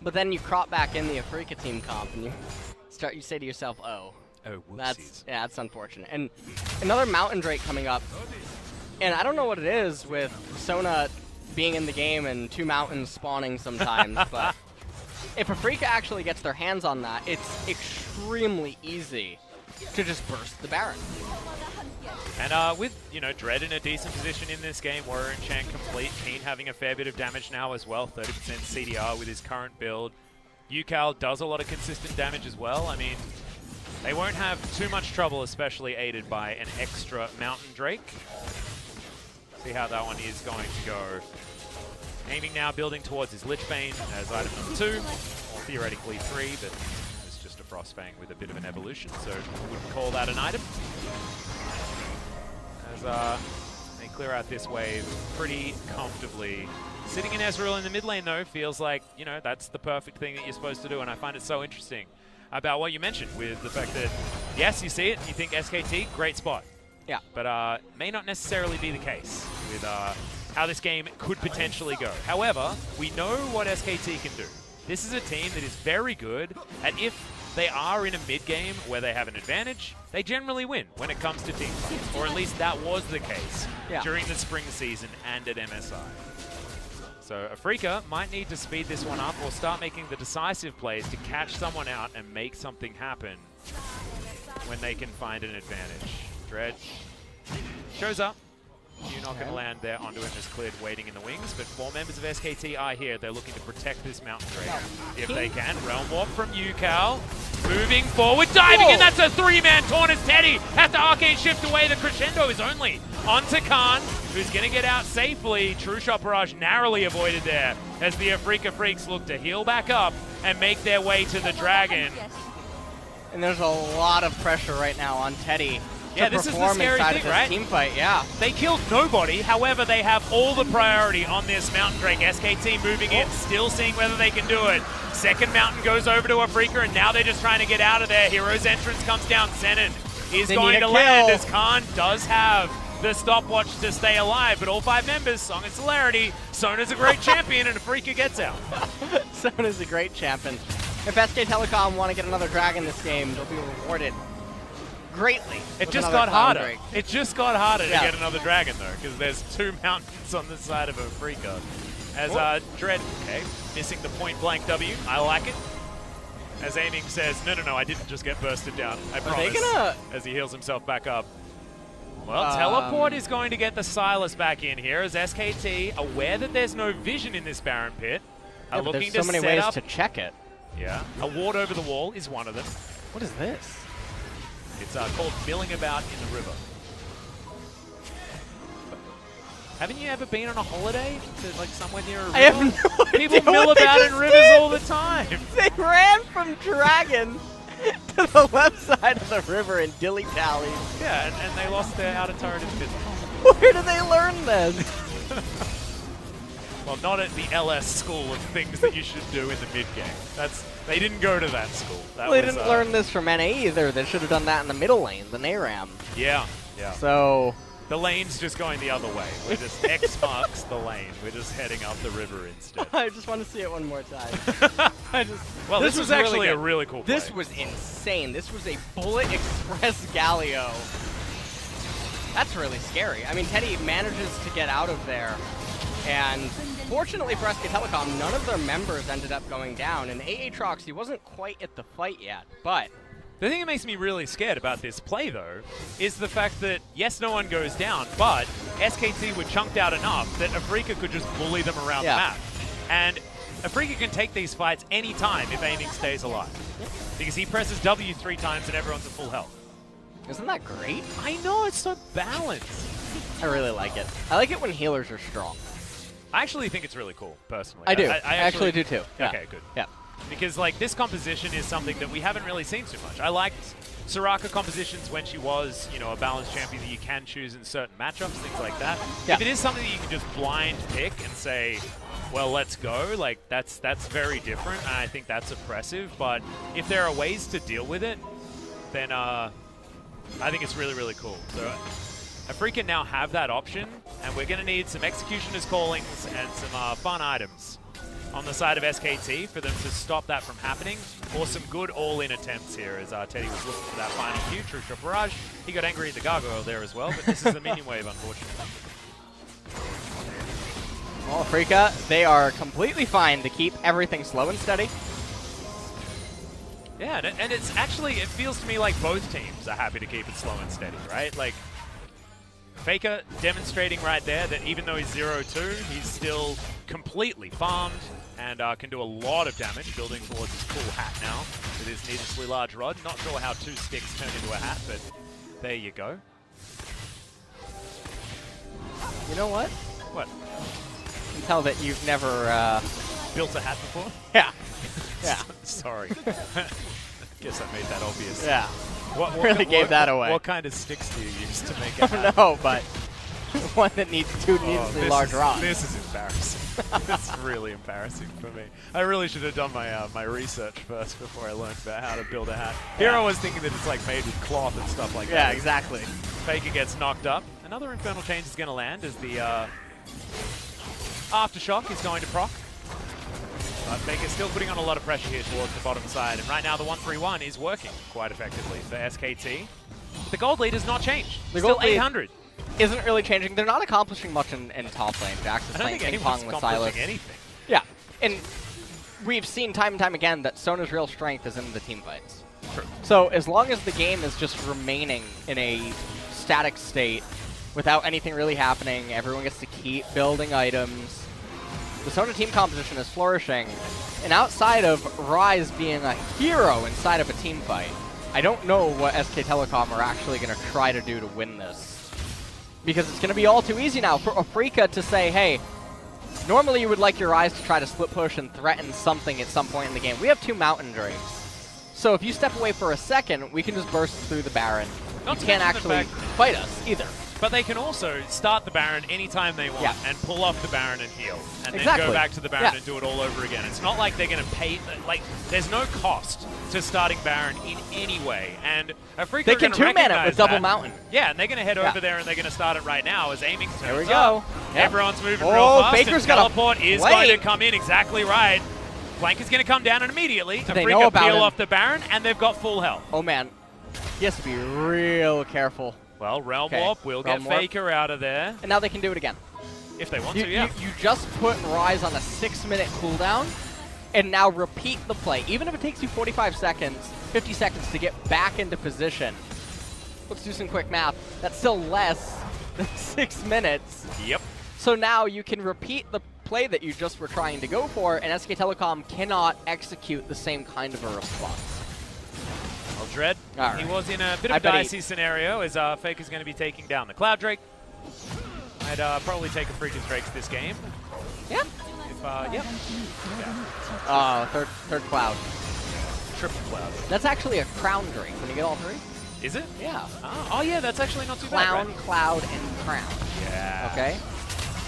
But then you crop back in the Afreeca team comp and you say to yourself, oh, whoopsies. that's unfortunate. And another Mountain Drake coming up. And I don't know what it is with Sona being in the game and 2 mountains spawning sometimes, but if Afreeca actually gets their hands on that, it's extremely easy to just burst the Baron. And with, Dread in a decent position in this game, Warrior Enchant complete, Kiin having a fair bit of damage now as well, 30% CDR with his current build. Ucal does a lot of consistent damage as well. I mean, they won't have too much trouble, especially aided by an extra Mountain Drake. See how that one is going to go. Aiming now, building towards his Lichbane as item number 2, or theoretically 3, but it's just a Frostfang with a bit of an evolution, so wouldn't call that an item. As they clear out this wave pretty comfortably. Sitting in Ezreal in the mid lane, though, feels like, that's the perfect thing that you're supposed to do, and I find it so interesting about what you mentioned with the fact that, yes, you see it, you think SKT, great spot. Yeah. But may not necessarily be the case with how this game could potentially go. However, we know what SKT can do. This is a team that is very good at, if they are in a mid-game where they have an advantage, they generally win when it comes to team fights. Or at least that was the case during the spring season and at MSI. So Afreeca might need to speed this one up or start making the decisive plays to catch someone out and make something happen when they can find an advantage. Dread shows up. You're not going to land there onto him as Clid waiting in the wings, but 4 members of SKT are here. They're looking to protect this Mountain Drake if they can. Realm Warp from Ucal. Moving forward, diving in. That's a 3-man taunt as Teddy has to Arcane Shift away. The crescendo is only onto Kiin, who's going to get out safely. True Shot Barrage narrowly avoided there as the Afreeca Freecs look to heal back up and make their way to the dragon. And there's a lot of pressure right now on Teddy. Yeah, this is the scary thing, right? Team fight, yeah. They killed nobody, however, they have all the priority on this Mountain Drake. SKT moving in, still seeing whether they can do it. Second Mountain goes over to Afreeca, and now they're just trying to get out of there. Hero's entrance comes down. Senan is going to land as Kiin does have the stopwatch to stay alive, but all 5 members, Song and Celerity. Sona's a great champion, and Afreeca gets out. Sona's a great champion. If SK Telecom want to get another dragon this game, they'll be rewarded greatly. It just got harder. It just got harder to get another dragon, though, because there's 2 mountains on the side of Afreeca. As Dread, missing the point-blank W. I like it. As Aiming says, no, I didn't just get bursted down. I promise. As he heals himself back up. Well, Teleport is going to get the Sylas back in here as SKT, aware that there's no vision in this Baron pit, are looking to set up. There's so many ways to check it. Yeah. A ward over the wall is one of them. What is this? It's called milling about in the river. Haven't you ever been on a holiday to somewhere near a river? I have no idea. People mill about in rivers all the time. They ran from Dragon to the left side of the river in dilly-dally. Yeah, and they lost their outer turret in the middle. Where did they learn this? Well, not at the LS school of things that you should do in the mid-game. They didn't go to that school. They didn't learn this from NA either. They should have done that in the middle lane, the NARAM. Yeah. So the lane's just going the other way. We're just X marks the lane. We're just heading up the river instead. I just want to see it one more time. Well, this was actually really a really cool play. This was insane. This was a Bullet Express Galio. That's really scary. I mean, Teddy manages to get out of there. And fortunately for SK Telecom, none of their members ended up going down. And Aatrox, he wasn't quite at the fight yet, but the thing that makes me really scared about this play, though, is the fact that, yes, no one goes down, but SKT were chunked out enough that Afreeca could just bully them around the map. And Afreeca can take these fights any time if Aiming stays alive. Because he presses W 3 times and everyone's at full health. Isn't that great? I know, it's so balanced. I really like it. I like it when healers are strong. I actually think it's really cool, personally. I do. I actually do, too. Yeah. Okay, good. Yeah. Because, this composition is something that we haven't really seen too much. I liked Soraka compositions when she was, a balanced champion that you can choose in certain matchups, things like that. Yeah. If it is something that you can just blind pick and say, well, let's go. Like, that's very different, and I think that's oppressive. But if there are ways to deal with it, then I think it's really, really cool. So Afreeca now have that option, and we're going to need some Executioner's Callings and some fun items on the side of SKT for them to stop that from happening, or some good all-in attempts here as Teddy was looking for that final Q, True Shot Barrage. He got angry at the Gargoyle there as well, but this is the minion wave, unfortunately. Well, Afreeca, they are completely fine to keep everything slow and steady. Yeah, and it's actually, it feels to me like both teams are happy to keep it slow and steady, right? Like, Faker demonstrating right there that even though he's 0-2, he's still completely farmed and can do a lot of damage, building towards his cool hat now with his needlessly large rod. Not sure how 2 sticks turn into a hat, but there you go. You know what? What? You can tell that you've never Built a hat before? Yeah. Yeah. Sorry. Guess I made that obvious. Yeah. What Really gave that away. What kind of sticks do you use to make a I hat? don't know, but one that needs 2 needlessly large rods. This is embarrassing. This is really embarrassing for me. I really should have done my my research first before I learned about how to build a hat. Here I was thinking that it's like made with cloth and stuff like that. Yeah, exactly. Faker gets knocked up. Another Infernal Change is going to land as the Aftershock is going to proc. But Faker's still putting on a lot of pressure here towards the bottom side. And right now the 1-3-1 is working quite effectively for SKT. But the gold lead has not changed. The Still gold lead 800. Isn't really changing. They're not accomplishing much in top lane. Jax is I don't playing think ping anyone's pong with accomplishing Sylas. anything. Yeah, and we've seen time and time again that Sona's real strength is in the team fights. True. So as long as the game is just remaining in a static state without anything really happening, everyone gets to keep building items. The Sona team composition is flourishing, and outside of Ryze being a hero inside of a team fight, I don't know what SK Telecom are actually going to try to do to win this. Because it's going to be all too easy now for Afreeca to say, hey, normally you would like your Ryze to try to split push and threaten something at some point in the game. We have 2 Mountain Drakes. So if you step away for a second, we can just burst through the Baron. You can't actually fight us either. But they can also start the Baron anytime they want and pull off the Baron and heal. And then go back to the Baron and do it all over again. It's not like they're going to pay, like, there's no cost to starting Baron in any way. And Afreeca they can 2-man it with double Mountain. Yeah, and they're going to head over there and they're going to start it right now as aiming turns There we go. Everyone's moving real fast. Baker's and got teleport is going to come in exactly right. Flank is going to come down and immediately Afreeca peel off the Baron and they've got full health. Oh man, he has to be real careful. Well, Realm Warp will get Faker out of there. And now they can do it again. If they want to, yeah. You just put Ryze on a 6-minute cooldown, and now repeat the play. Even if it takes you 45 seconds, 50 seconds to get back into position. Let's do some quick math. That's still less than 6 minutes. Yep. So now you can repeat the play that you just were trying to go for, and SK Telecom cannot execute the same kind of a response. Well, Dread, he was in a bit of a dicey scenario as Faker's going to be taking down the Cloud Drake. I'd probably take Afreeca's Drakes this game. Yeah. Yep. Third Cloud. Triple Cloud. That's actually a Crown Drake when you get all 3. Is it? Yeah. Oh yeah, that's actually not too bad. Clown, Cloud, and Crown. Yeah. Okay.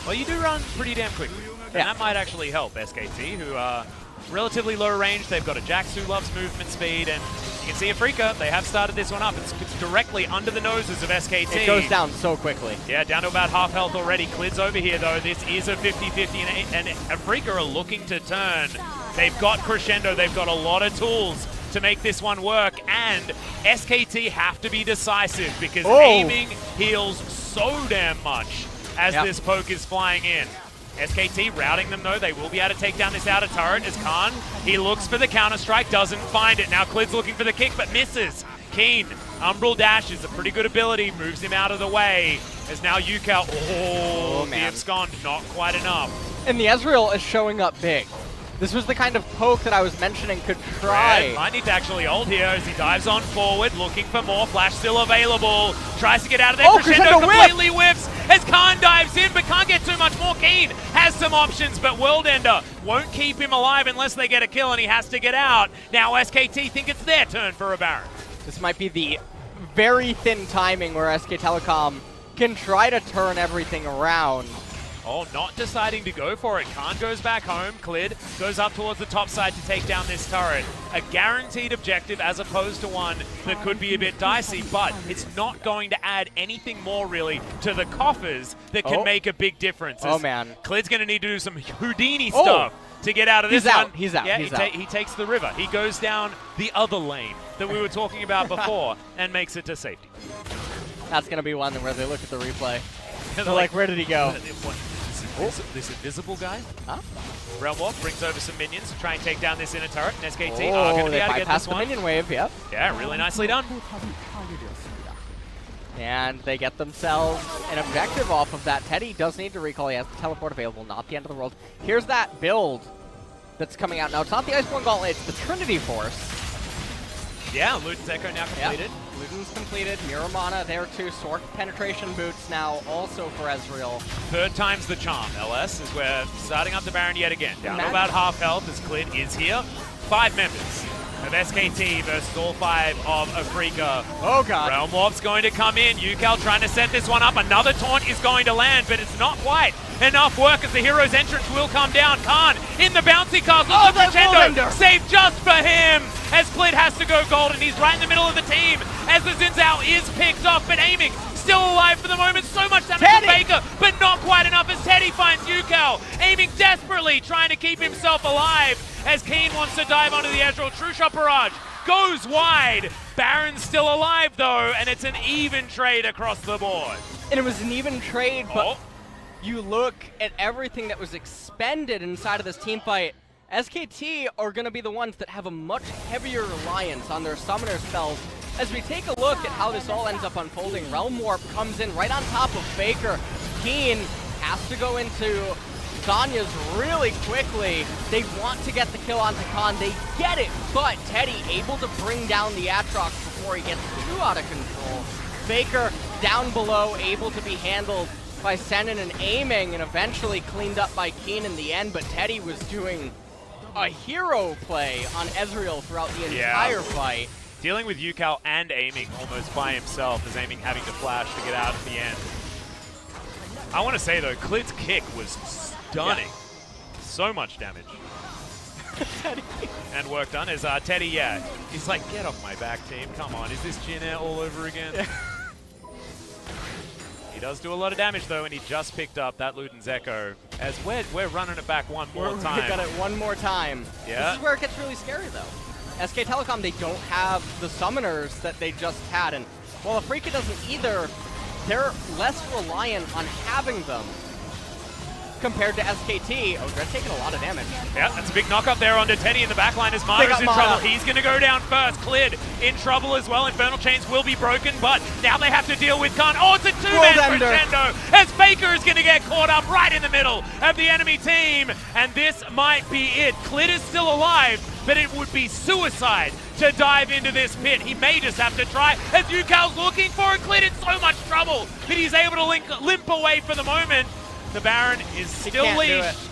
Well, you do run pretty damn quickly. And that might actually help SKT, who are relatively low range. They've got a Jax who loves movement speed, and you can see Afreeca, they have started this one up. It's directly under the noses of SKT. It goes down so quickly. Yeah, down to about half health already. Clid's over here, though. This is a 50-50, and Afreeca are looking to turn. They've got Crescendo. They've got a lot of tools to make this one work, and SKT have to be decisive because aiming heals so damn much as this poke is flying in. SKT routing them though, they will be able to take down this outer turret as Khan, he looks for the counter-strike, doesn't find it. Now Clid's looking for the kick, but misses. Kiin, Umbral Dash is a pretty good ability, moves him out of the way. As now Ucal, the abscond, not quite enough. And the Ezreal is showing up big. This was the kind of poke that I was mentioning could try. Red might need to actually ult here as he dives on forward, looking for more. Flash still available. Tries to get out of there. Crescendo completely whips as Khan dives in, but can't get too much more. Kiin has some options, but Worldender won't keep him alive unless they get a kill, and he has to get out. Now SKT think it's their turn for a Baron. This might be the very thin timing where SK Telecom can try to turn everything around. Oh, not deciding to go for it. Kiin goes back home. Clid goes up towards the top side to take down this turret. A guaranteed objective as opposed to one that could be a bit dicey, but it's not going to add anything more really to the coffers that can make a big difference. Oh, man. Clid's going to need to do some Houdini stuff to get out of this one. He's out. Yeah, He's out. he takes the river. He goes down the other lane that we were talking about before and makes it to safety. That's going to be one where they look at the replay. They're like, where did he go? This invisible guy? Huh? Realm Walk brings over some minions to try and take down this inner turret, and SKT are going to be able to get this the one. minion wave, yep. Yeah, really nicely done. And they get themselves an objective off of that. Teddy does need to recall. He has the teleport available, not the end of the world. Here's that build that's coming out now. It's not the Iceborne Gauntlet, it's the Trinity Force. Yeah, Luden's Echo now completed. Yep. Luden's completed. Miramana there too. Sword penetration boots now also for Ezreal. Third time's the charm, LS, as we're starting up the Baron yet again. Down to about half health as Clid is here. 5 members of SKT versus all 5 of Afreeca. Oh god. Realm Warp's going to come in. Ucal trying to set this one up. Another taunt is going to land, but it's not quite enough work as the hero's entrance will come down. Kiin in the bouncy castle. Oh, the crescendo saved just for him as Clid has to go gold, and he's right in the middle of the team as the Zhao is picked off, but aiming still alive for the moment. So much damage to Faker, but not quite enough as Teddy finds Ucal, aiming desperately, trying to keep himself alive as Kiin wants to dive onto the Ezreal. True Shot Barrage goes wide. Baron's still alive though, and it's an even trade across the board. And it was an even trade, but you look at everything that was expended inside of this team fight. SKT are going to be the ones that have a much heavier reliance on their summoner spells. As we take a look at how this all ends up unfolding, Realm Warp comes in right on top of Faker. Kiin has to go into Zanya's really quickly. They want to get the kill onto Kiin. They get it, but Teddy able to bring down the Aatrox before he gets too out of control. Faker down below, able to be handled by Senan and aiming, and eventually cleaned up by Kiin in the end, but Teddy was doing a hero play on Ezreal throughout the entire fight. Dealing with Ucal and aiming almost by himself, as aiming having to flash to get out at the end. I want to say though, Clid's kick was stunning. Yeah. So much damage. And work done as Teddy, he's like, get off my back, team. Come on, is this Jin Air all over again? He does do a lot of damage though, and he just picked up that Luden's Echo as we're running it back one more time. We got it one more time. Yeah. This is where it gets really scary though. SK Telecom, they don't have the summoners that they just had, and while Afreeca doesn't either, they're less reliant on having them compared to SKT. Oh, they're taking a lot of damage. Yeah, that's a big knock up there onto Teddy in the backline as Mara's in trouble. He's going to go down first. Clid in trouble as well. Infernal Chains will be broken, but now they have to deal with Kiin. Oh, it's a 2-man crescendo as Faker is going to get caught up right in the middle of the enemy team, and this might be it. Clid is still alive, but it would be suicide to dive into this pit. He may just have to try as Ucal's looking for it. Clid in so much trouble, but he's able to limp away for the moment. The Baron is still leashed,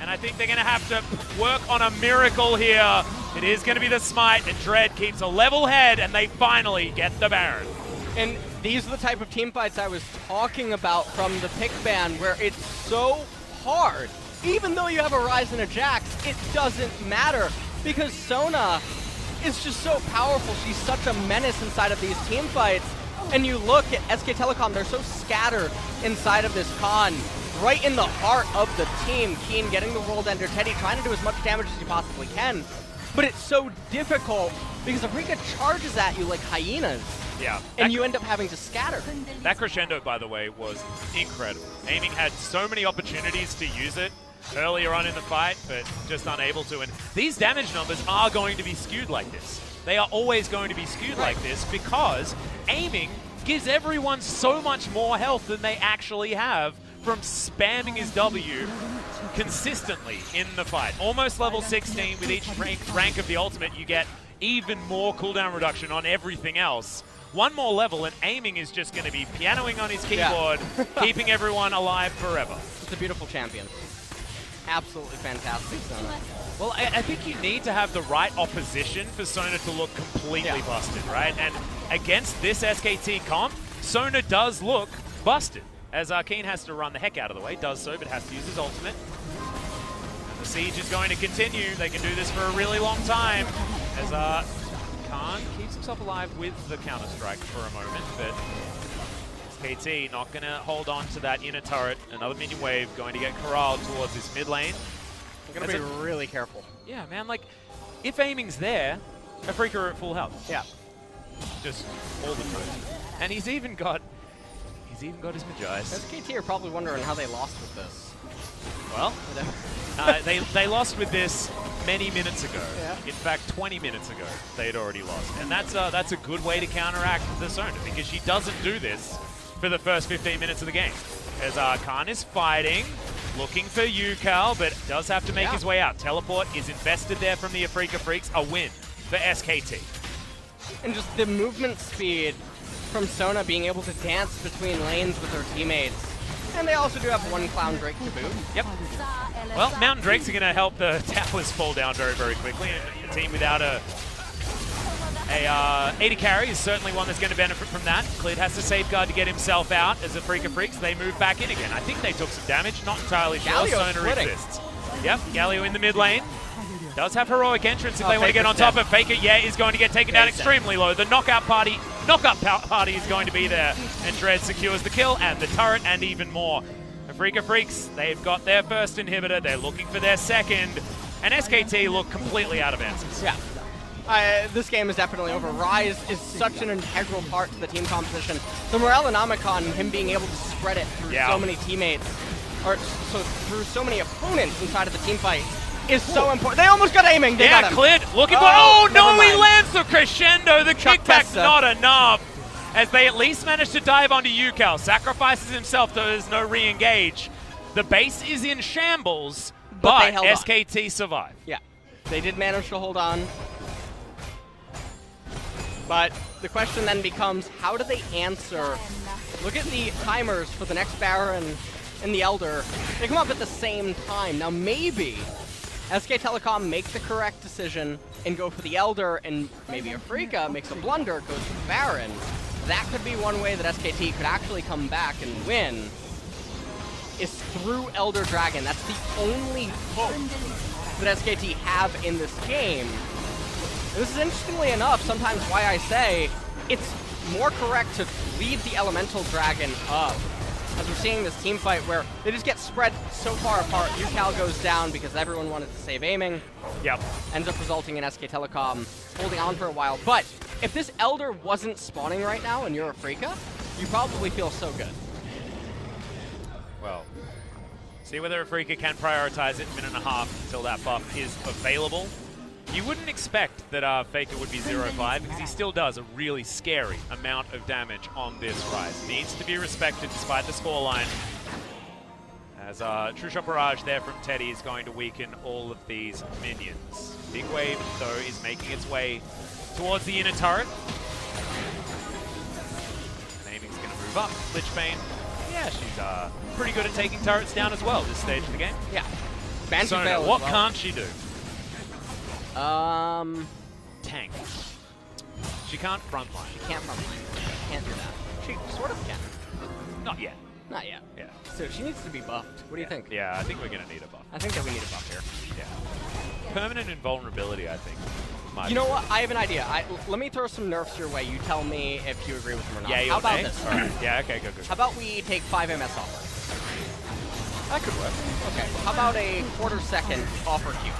and I think they're going to have to work on a miracle here. It is going to be the smite, and Dread keeps a level head, and they finally get the Baron. And these are the type of team fights I was talking about from the pick ban, where it's so hard. Even though you have a Ryze and a Jax, it doesn't matter, because Sona is just so powerful. She's such a menace inside of these team fights. And you look at SK Telecom, they're so scattered inside of this Kiin. Right in the heart of the team. Kiin getting the world ender, Teddy trying to do as much damage as he possibly can. But it's so difficult because Afreeca charges at you like hyenas. Yeah. And you end up having to scatter. That crescendo, by the way, was incredible. Aiming had so many opportunities to use it earlier on in the fight, but just unable to. And these damage numbers are going to be skewed like this. They are always going to be skewed like this because aiming gives everyone so much more health than they actually have from spamming his W consistently in the fight. Almost level 16 with each rank of the ultimate, you get even more cooldown reduction on everything else. One more level and aiming is just going to be pianoing on his keyboard, keeping everyone alive forever. It's a beautiful champion. Absolutely fantastic, Sona. Well, I think you need to have the right opposition for Sona to look completely busted, right? And against this SKT comp, Sona does look busted. as Kiin has to run the heck out of the way. Does so, but has to use his ultimate. And the siege is going to continue. They can do this for a really long time. As Khan keeps himself alive with the counter-strike for a moment, but SKT not going to hold on to that inner turret. Another minion wave going to get corralled towards this mid lane. You're going to be really careful. Yeah, man, like, if aiming's there, Afreeca are at full health. Yeah. Just all the time. And he's even got his Magi's. SKT are probably wondering how they lost with this. Well, they lost with this many minutes ago. Yeah. In fact, 20 minutes ago, they had already lost. And that's a good way to counteract the Sona, because she doesn't do this for the first 15 minutes of the game. As Khan is fighting, looking for Ucal, but does have to make his way out. Teleport is invested there from the Afreeca Freecs. A win for SKT. And just the movement speed from Sona being able to dance between lanes with her teammates. And they also do have one Clown Drake to boot. Yep. Well, Mountain Drakes are going to help the towers fall down very, very quickly. And a team without a AD carry is certainly one that's going to benefit from that. Clid has to safeguard to get himself out as Afreeca Freecs. They move back in again. I think they took some damage. Not entirely sure. Galio's Sona exists. Yep, Galio in the mid lane. Does have heroic entrance if they want to get on top of FLICKR. Is going to get taken down extremely low. The knockout party is going to be there. And Dread secures the kill and the turret and even more. Afreeca Freecs, they've got their first inhibitor. They're looking for their second. And SKT look completely out of answers. Yeah. This game is definitely over. Ryze is such an integral part to the team composition. The Morale-onomicon and him being able to spread it through so many teammates, or through so many opponents inside of the team fight, is so important. They almost got aiming. They got him. Clid looking for. Oh no, he lands the crescendo. The kickback's not enough. As they at least managed to dive onto Ucal. Sacrifices himself, though there's no re-engage. The base is in shambles, but SKT survive. Yeah, they did manage to hold on. But the question then becomes, how do they answer? Look at the timers for the next Baron and the Elder. They come up at the same time. Now maybe SK Telecom make the correct decision and go for the Elder, and maybe Afreeca makes a blunder, goes for the Baron. That could be one way that SKT could actually come back and win, is through Elder Dragon. That's the only hope that SKT have in this game. And this is, interestingly enough, sometimes why I say it's more correct to leave the Elemental Dragon up. As we're seeing this team fight where they just get spread so far apart. Ucal goes down because everyone wanted to save aiming. Yep. Ends up resulting in SK Telecom holding on for a while. But if this Elder wasn't spawning right now and you're Afreeca, you probably feel so good. Well, see whether Afreeca can prioritize it. Minute and a half until that buff is available. You wouldn't expect that FLICKR would be 0-5 because he still does a really scary amount of damage on this Ryze. Needs to be respected despite the scoreline. As True Shot Barrage there from Teddy is going to weaken all of these minions. Big Wave, though, is making its way towards the inner turret. And aiming's going to move up. Lichbane, yeah, she's pretty good at taking turrets down as well this stage of the game. Yeah. So what can't she do? Tank. She can't frontline. She can't frontline. She can't do that. She sort of can. Not yet. Not yet. Yeah. So she needs to be buffed. What do you think? Yeah, I think we're going to need a buff. I think that we need a buff here. Yeah. Permanent invulnerability, I think. You know what? I have an idea. Let me throw some nerfs your way. You tell me if you agree with them or not. Yeah, How about this? All right. Yeah, okay, go. How about we take 5 MS offer? That could work. Okay. How about a quarter-second offer Q?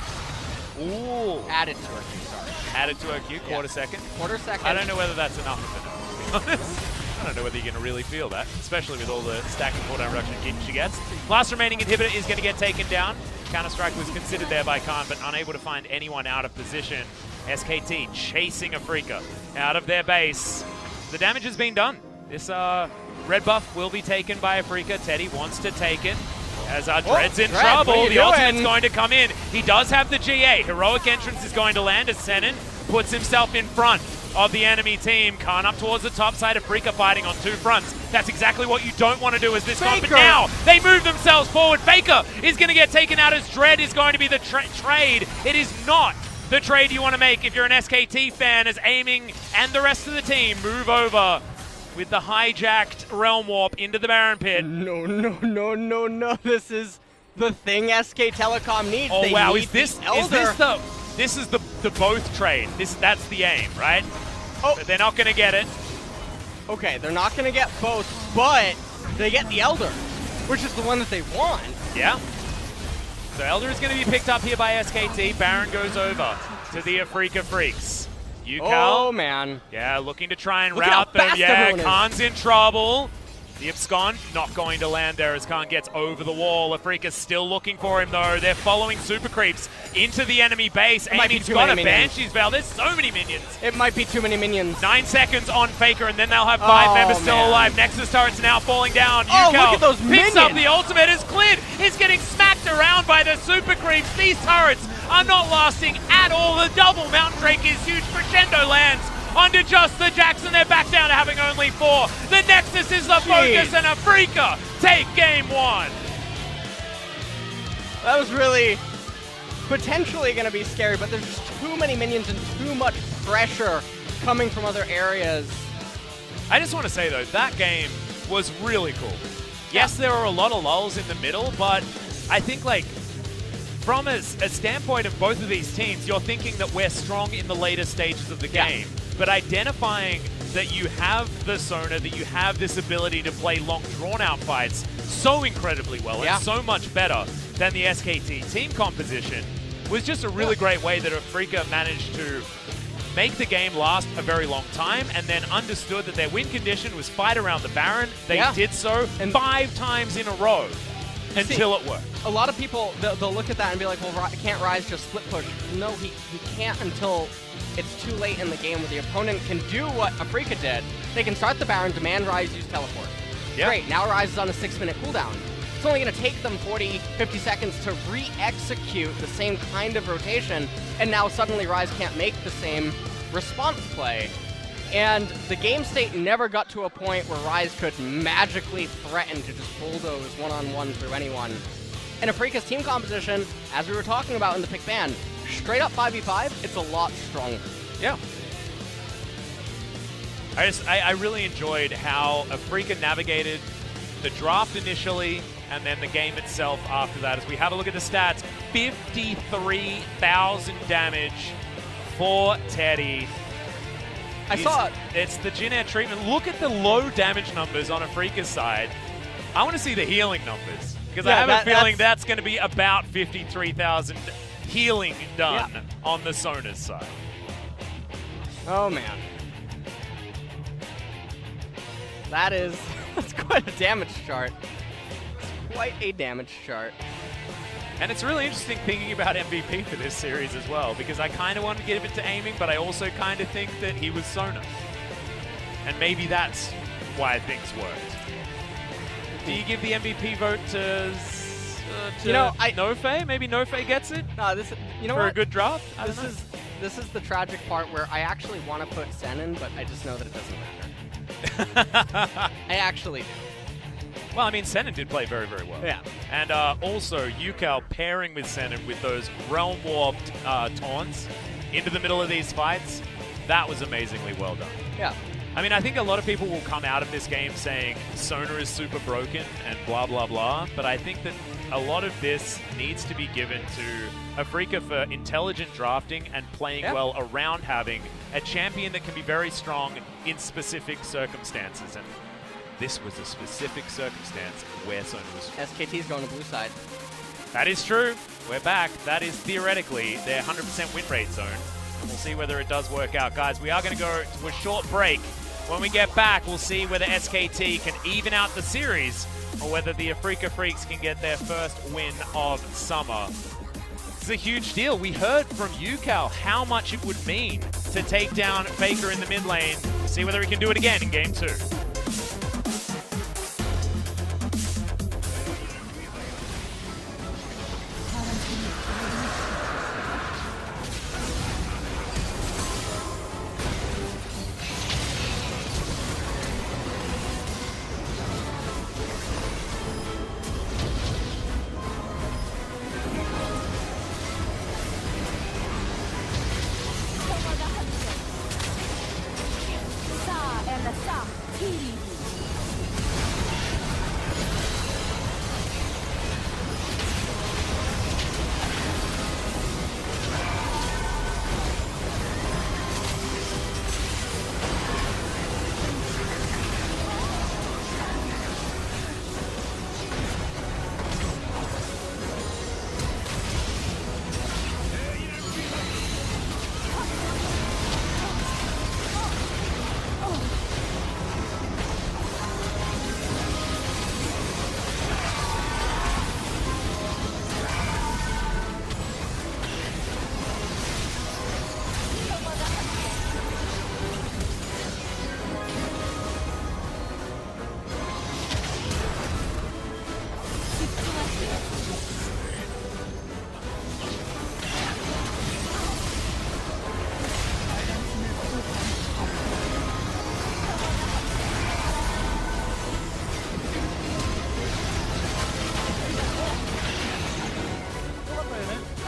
Ooh. Added to her Q, sorry. Added to her Q, quarter-second? Quarter-second. I don't know whether that's enough for them, to be honest. I don't know whether you're going to really feel that, especially with all the stacking cooldown reduction she gets. Last remaining inhibitor is going to get taken down. Counter-strike was considered there by Khan, but unable to find anyone out of position. SKT chasing Afreeca out of their base. The damage has been done. This red buff will be taken by Afreeca. Teddy wants to take it. As Dread's in trouble, the ultimate's going to come in. He does have the GA. Heroic entrance is going to land as Senan puts himself in front of the enemy team. Khan up towards the top side. Afreeca fighting on 2 fronts. That's exactly what you don't want to do as this comp. But now they move themselves forward. FLICKR is going to get taken out as Dread is going to be the trade. It is not the trade you want to make if you're an SKT fan, as Aiming and the rest of the team move over with the hijacked Realm Warp into the Baron Pit. No, no, no, no, no. This is the thing SK Telecom needs. Oh They wow, need is this the Elder. this is the both trade. That's the aim, right? Oh. But they're not gonna get it. Okay, they're not going to get both, but they get the Elder, which is the one that they want. Yeah. So Elder is going to be picked up here by SKT. Baron goes over to the Afreeca Freecs. Ucal. Oh, man. Yeah, looking to try and Look at how route them. fast Yeah, everyone is. Khan's in trouble. The abscond not going to land there as Khan gets over the wall. Afreeca's still looking for him though. They're following super creeps into the enemy base. might be Amy's too got a many minions. Banshee's Veil. There's so many minions. It might be too many minions. 9 seconds on FLICKR, and then they'll have 5 members still man. alive. Nexus turrets now falling down. Oh, Ucal look at those picks up minions. the ultimate as Clid is getting smacked around by the super creeps. These turrets are not lasting at all. The double Mountain Drake is huge. Crescendo lands onto just the Jackson. They're back down to having only 4. The Nexus is the focus, and Afreeca take game 1. That was really potentially going to be scary, but there's just too many minions and too much pressure coming from other areas. I just want to say, though, that game was really cool. Yes, there were a lot of lulls in the middle, but I think, like, from a standpoint of both of these teams, you're thinking that we're strong in the later stages of the game. But identifying that you have the Sona, that you have this ability to play long, drawn-out fights so incredibly well and so much better than the SKT team composition was just a really great way that Afreeca managed to make the game last a very long time and then understood that their win condition was fight around the Baron. They did so 5 times in a row until it worked. A lot of people, they'll look at that and be like, well, can't Ryze just split push? No, he can't until it's too late in the game where the opponent can do what Afreeca did. They can start the Baron, demand Ryze use teleport. Great, now Ryze is on a 6-minute cooldown. It's only going to take them 40, 50 seconds to re-execute the same kind of rotation, and now suddenly Ryze can't make the same response play. And the game state never got to a point where Ryze could magically threaten to just bulldoze one-on-one through anyone. And Afreeca's team composition, as we were talking about in the pick ban, straight up 5v5, it's a lot stronger. Yeah. I really enjoyed how Afreeca navigated the draft initially and then the game itself after that. As we have a look at the stats, 53,000 damage for Teddy. It's the Jin Air treatment. Look at the low damage numbers on Afreeca's side. I want to see the healing numbers because I have a feeling that's going to be about 53,000 healing done on the Sona's side. Oh man. That's quite a damage chart. It's quite a damage chart. And it's really interesting thinking about MVP for this series as well, because I kind of want to give it to aiming, but I also kind of think that he was Sona. And maybe that's why things worked. Do you give the MVP vote to Nofei? Maybe Nofei gets it? No, for a good draft? This is the tragic part where I actually want to put Senan, but I just know that it doesn't matter. I actually do. Well, I mean, Senan did play very, very well. Yeah. And also, Ucal pairing with Senan with those Realm Warped taunts into the middle of these fights, that was amazingly well done. Yeah. I mean, I think a lot of people will come out of this game saying Sona is super broken and blah, blah, blah, but I think that a lot of this needs to be given to Afreeca for intelligent drafting and playing well around having a champion that can be very strong in specific circumstances. And this was a specific circumstance where Sona was. SKT's going to blue side. That is true. We're back. That is theoretically their 100% win rate zone. And we'll see whether it does work out. Guys, we are going to go to a short break. When we get back, we'll see whether SKT can even out the series or whether the Afreeca Freecs can get their first win of summer. This is a huge deal. We heard from Ucal how much it would mean to take down FLICKR in the mid lane. See whether he can do it again in Game 2.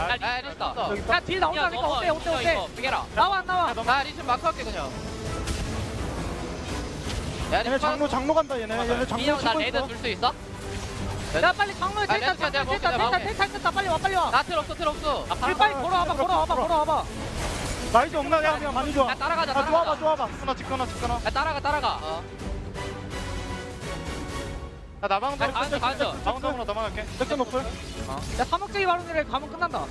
야 리신 떴어. 여기 있다. 야딜 나온다니까 어때 어때 어때 피게라. 나와 안 나와 나 리신 마크 할게 그냥. 야 얘네 장로 간다 얘네 장로 민영 나 치고 레이더 있어. 줄 수 있어? 야 빨리 장로에 아, 텔타 내가 텔타 먹을게, 내가 텔타 먹을게. 텔타 빨리 와 빨리 와 나 틀 없어. 빨리 걸어와봐 라이즈 없나 그냥 많이 좋아. 야 따라가자. 좋아봐. 찍거나. 야 따라가. 나 나방도 가죠. 나방으로 넘어갈게. 섹션 높을. 야 사목제기 바론이래 가면 끝난다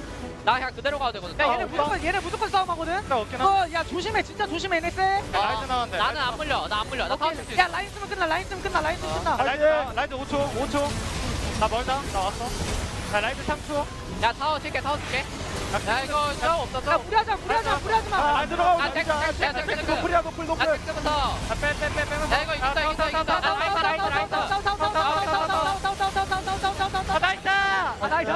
나 그냥 그대로 가도 되거든. 야 얘네 무조건 싸움하거든 나 없긴 하. 야 조심해 진짜 조심해 얘네 쎄 라이즈 나왔는데. 나는 안 물려. 나 타워 칠수 있어. 야 라인 쓰면 끝나 라인 쓰면 끝나 라이즈 5초. 나 멀다. 나 왔어. 야 라이즈 3초. 야 타워 칠게. 야 이거 타워 없어. 야 무리하지 마 안 들어가. 아, tek. 노플이야 노플. 나 텍스부터. 야 이거 이긴다. 나이스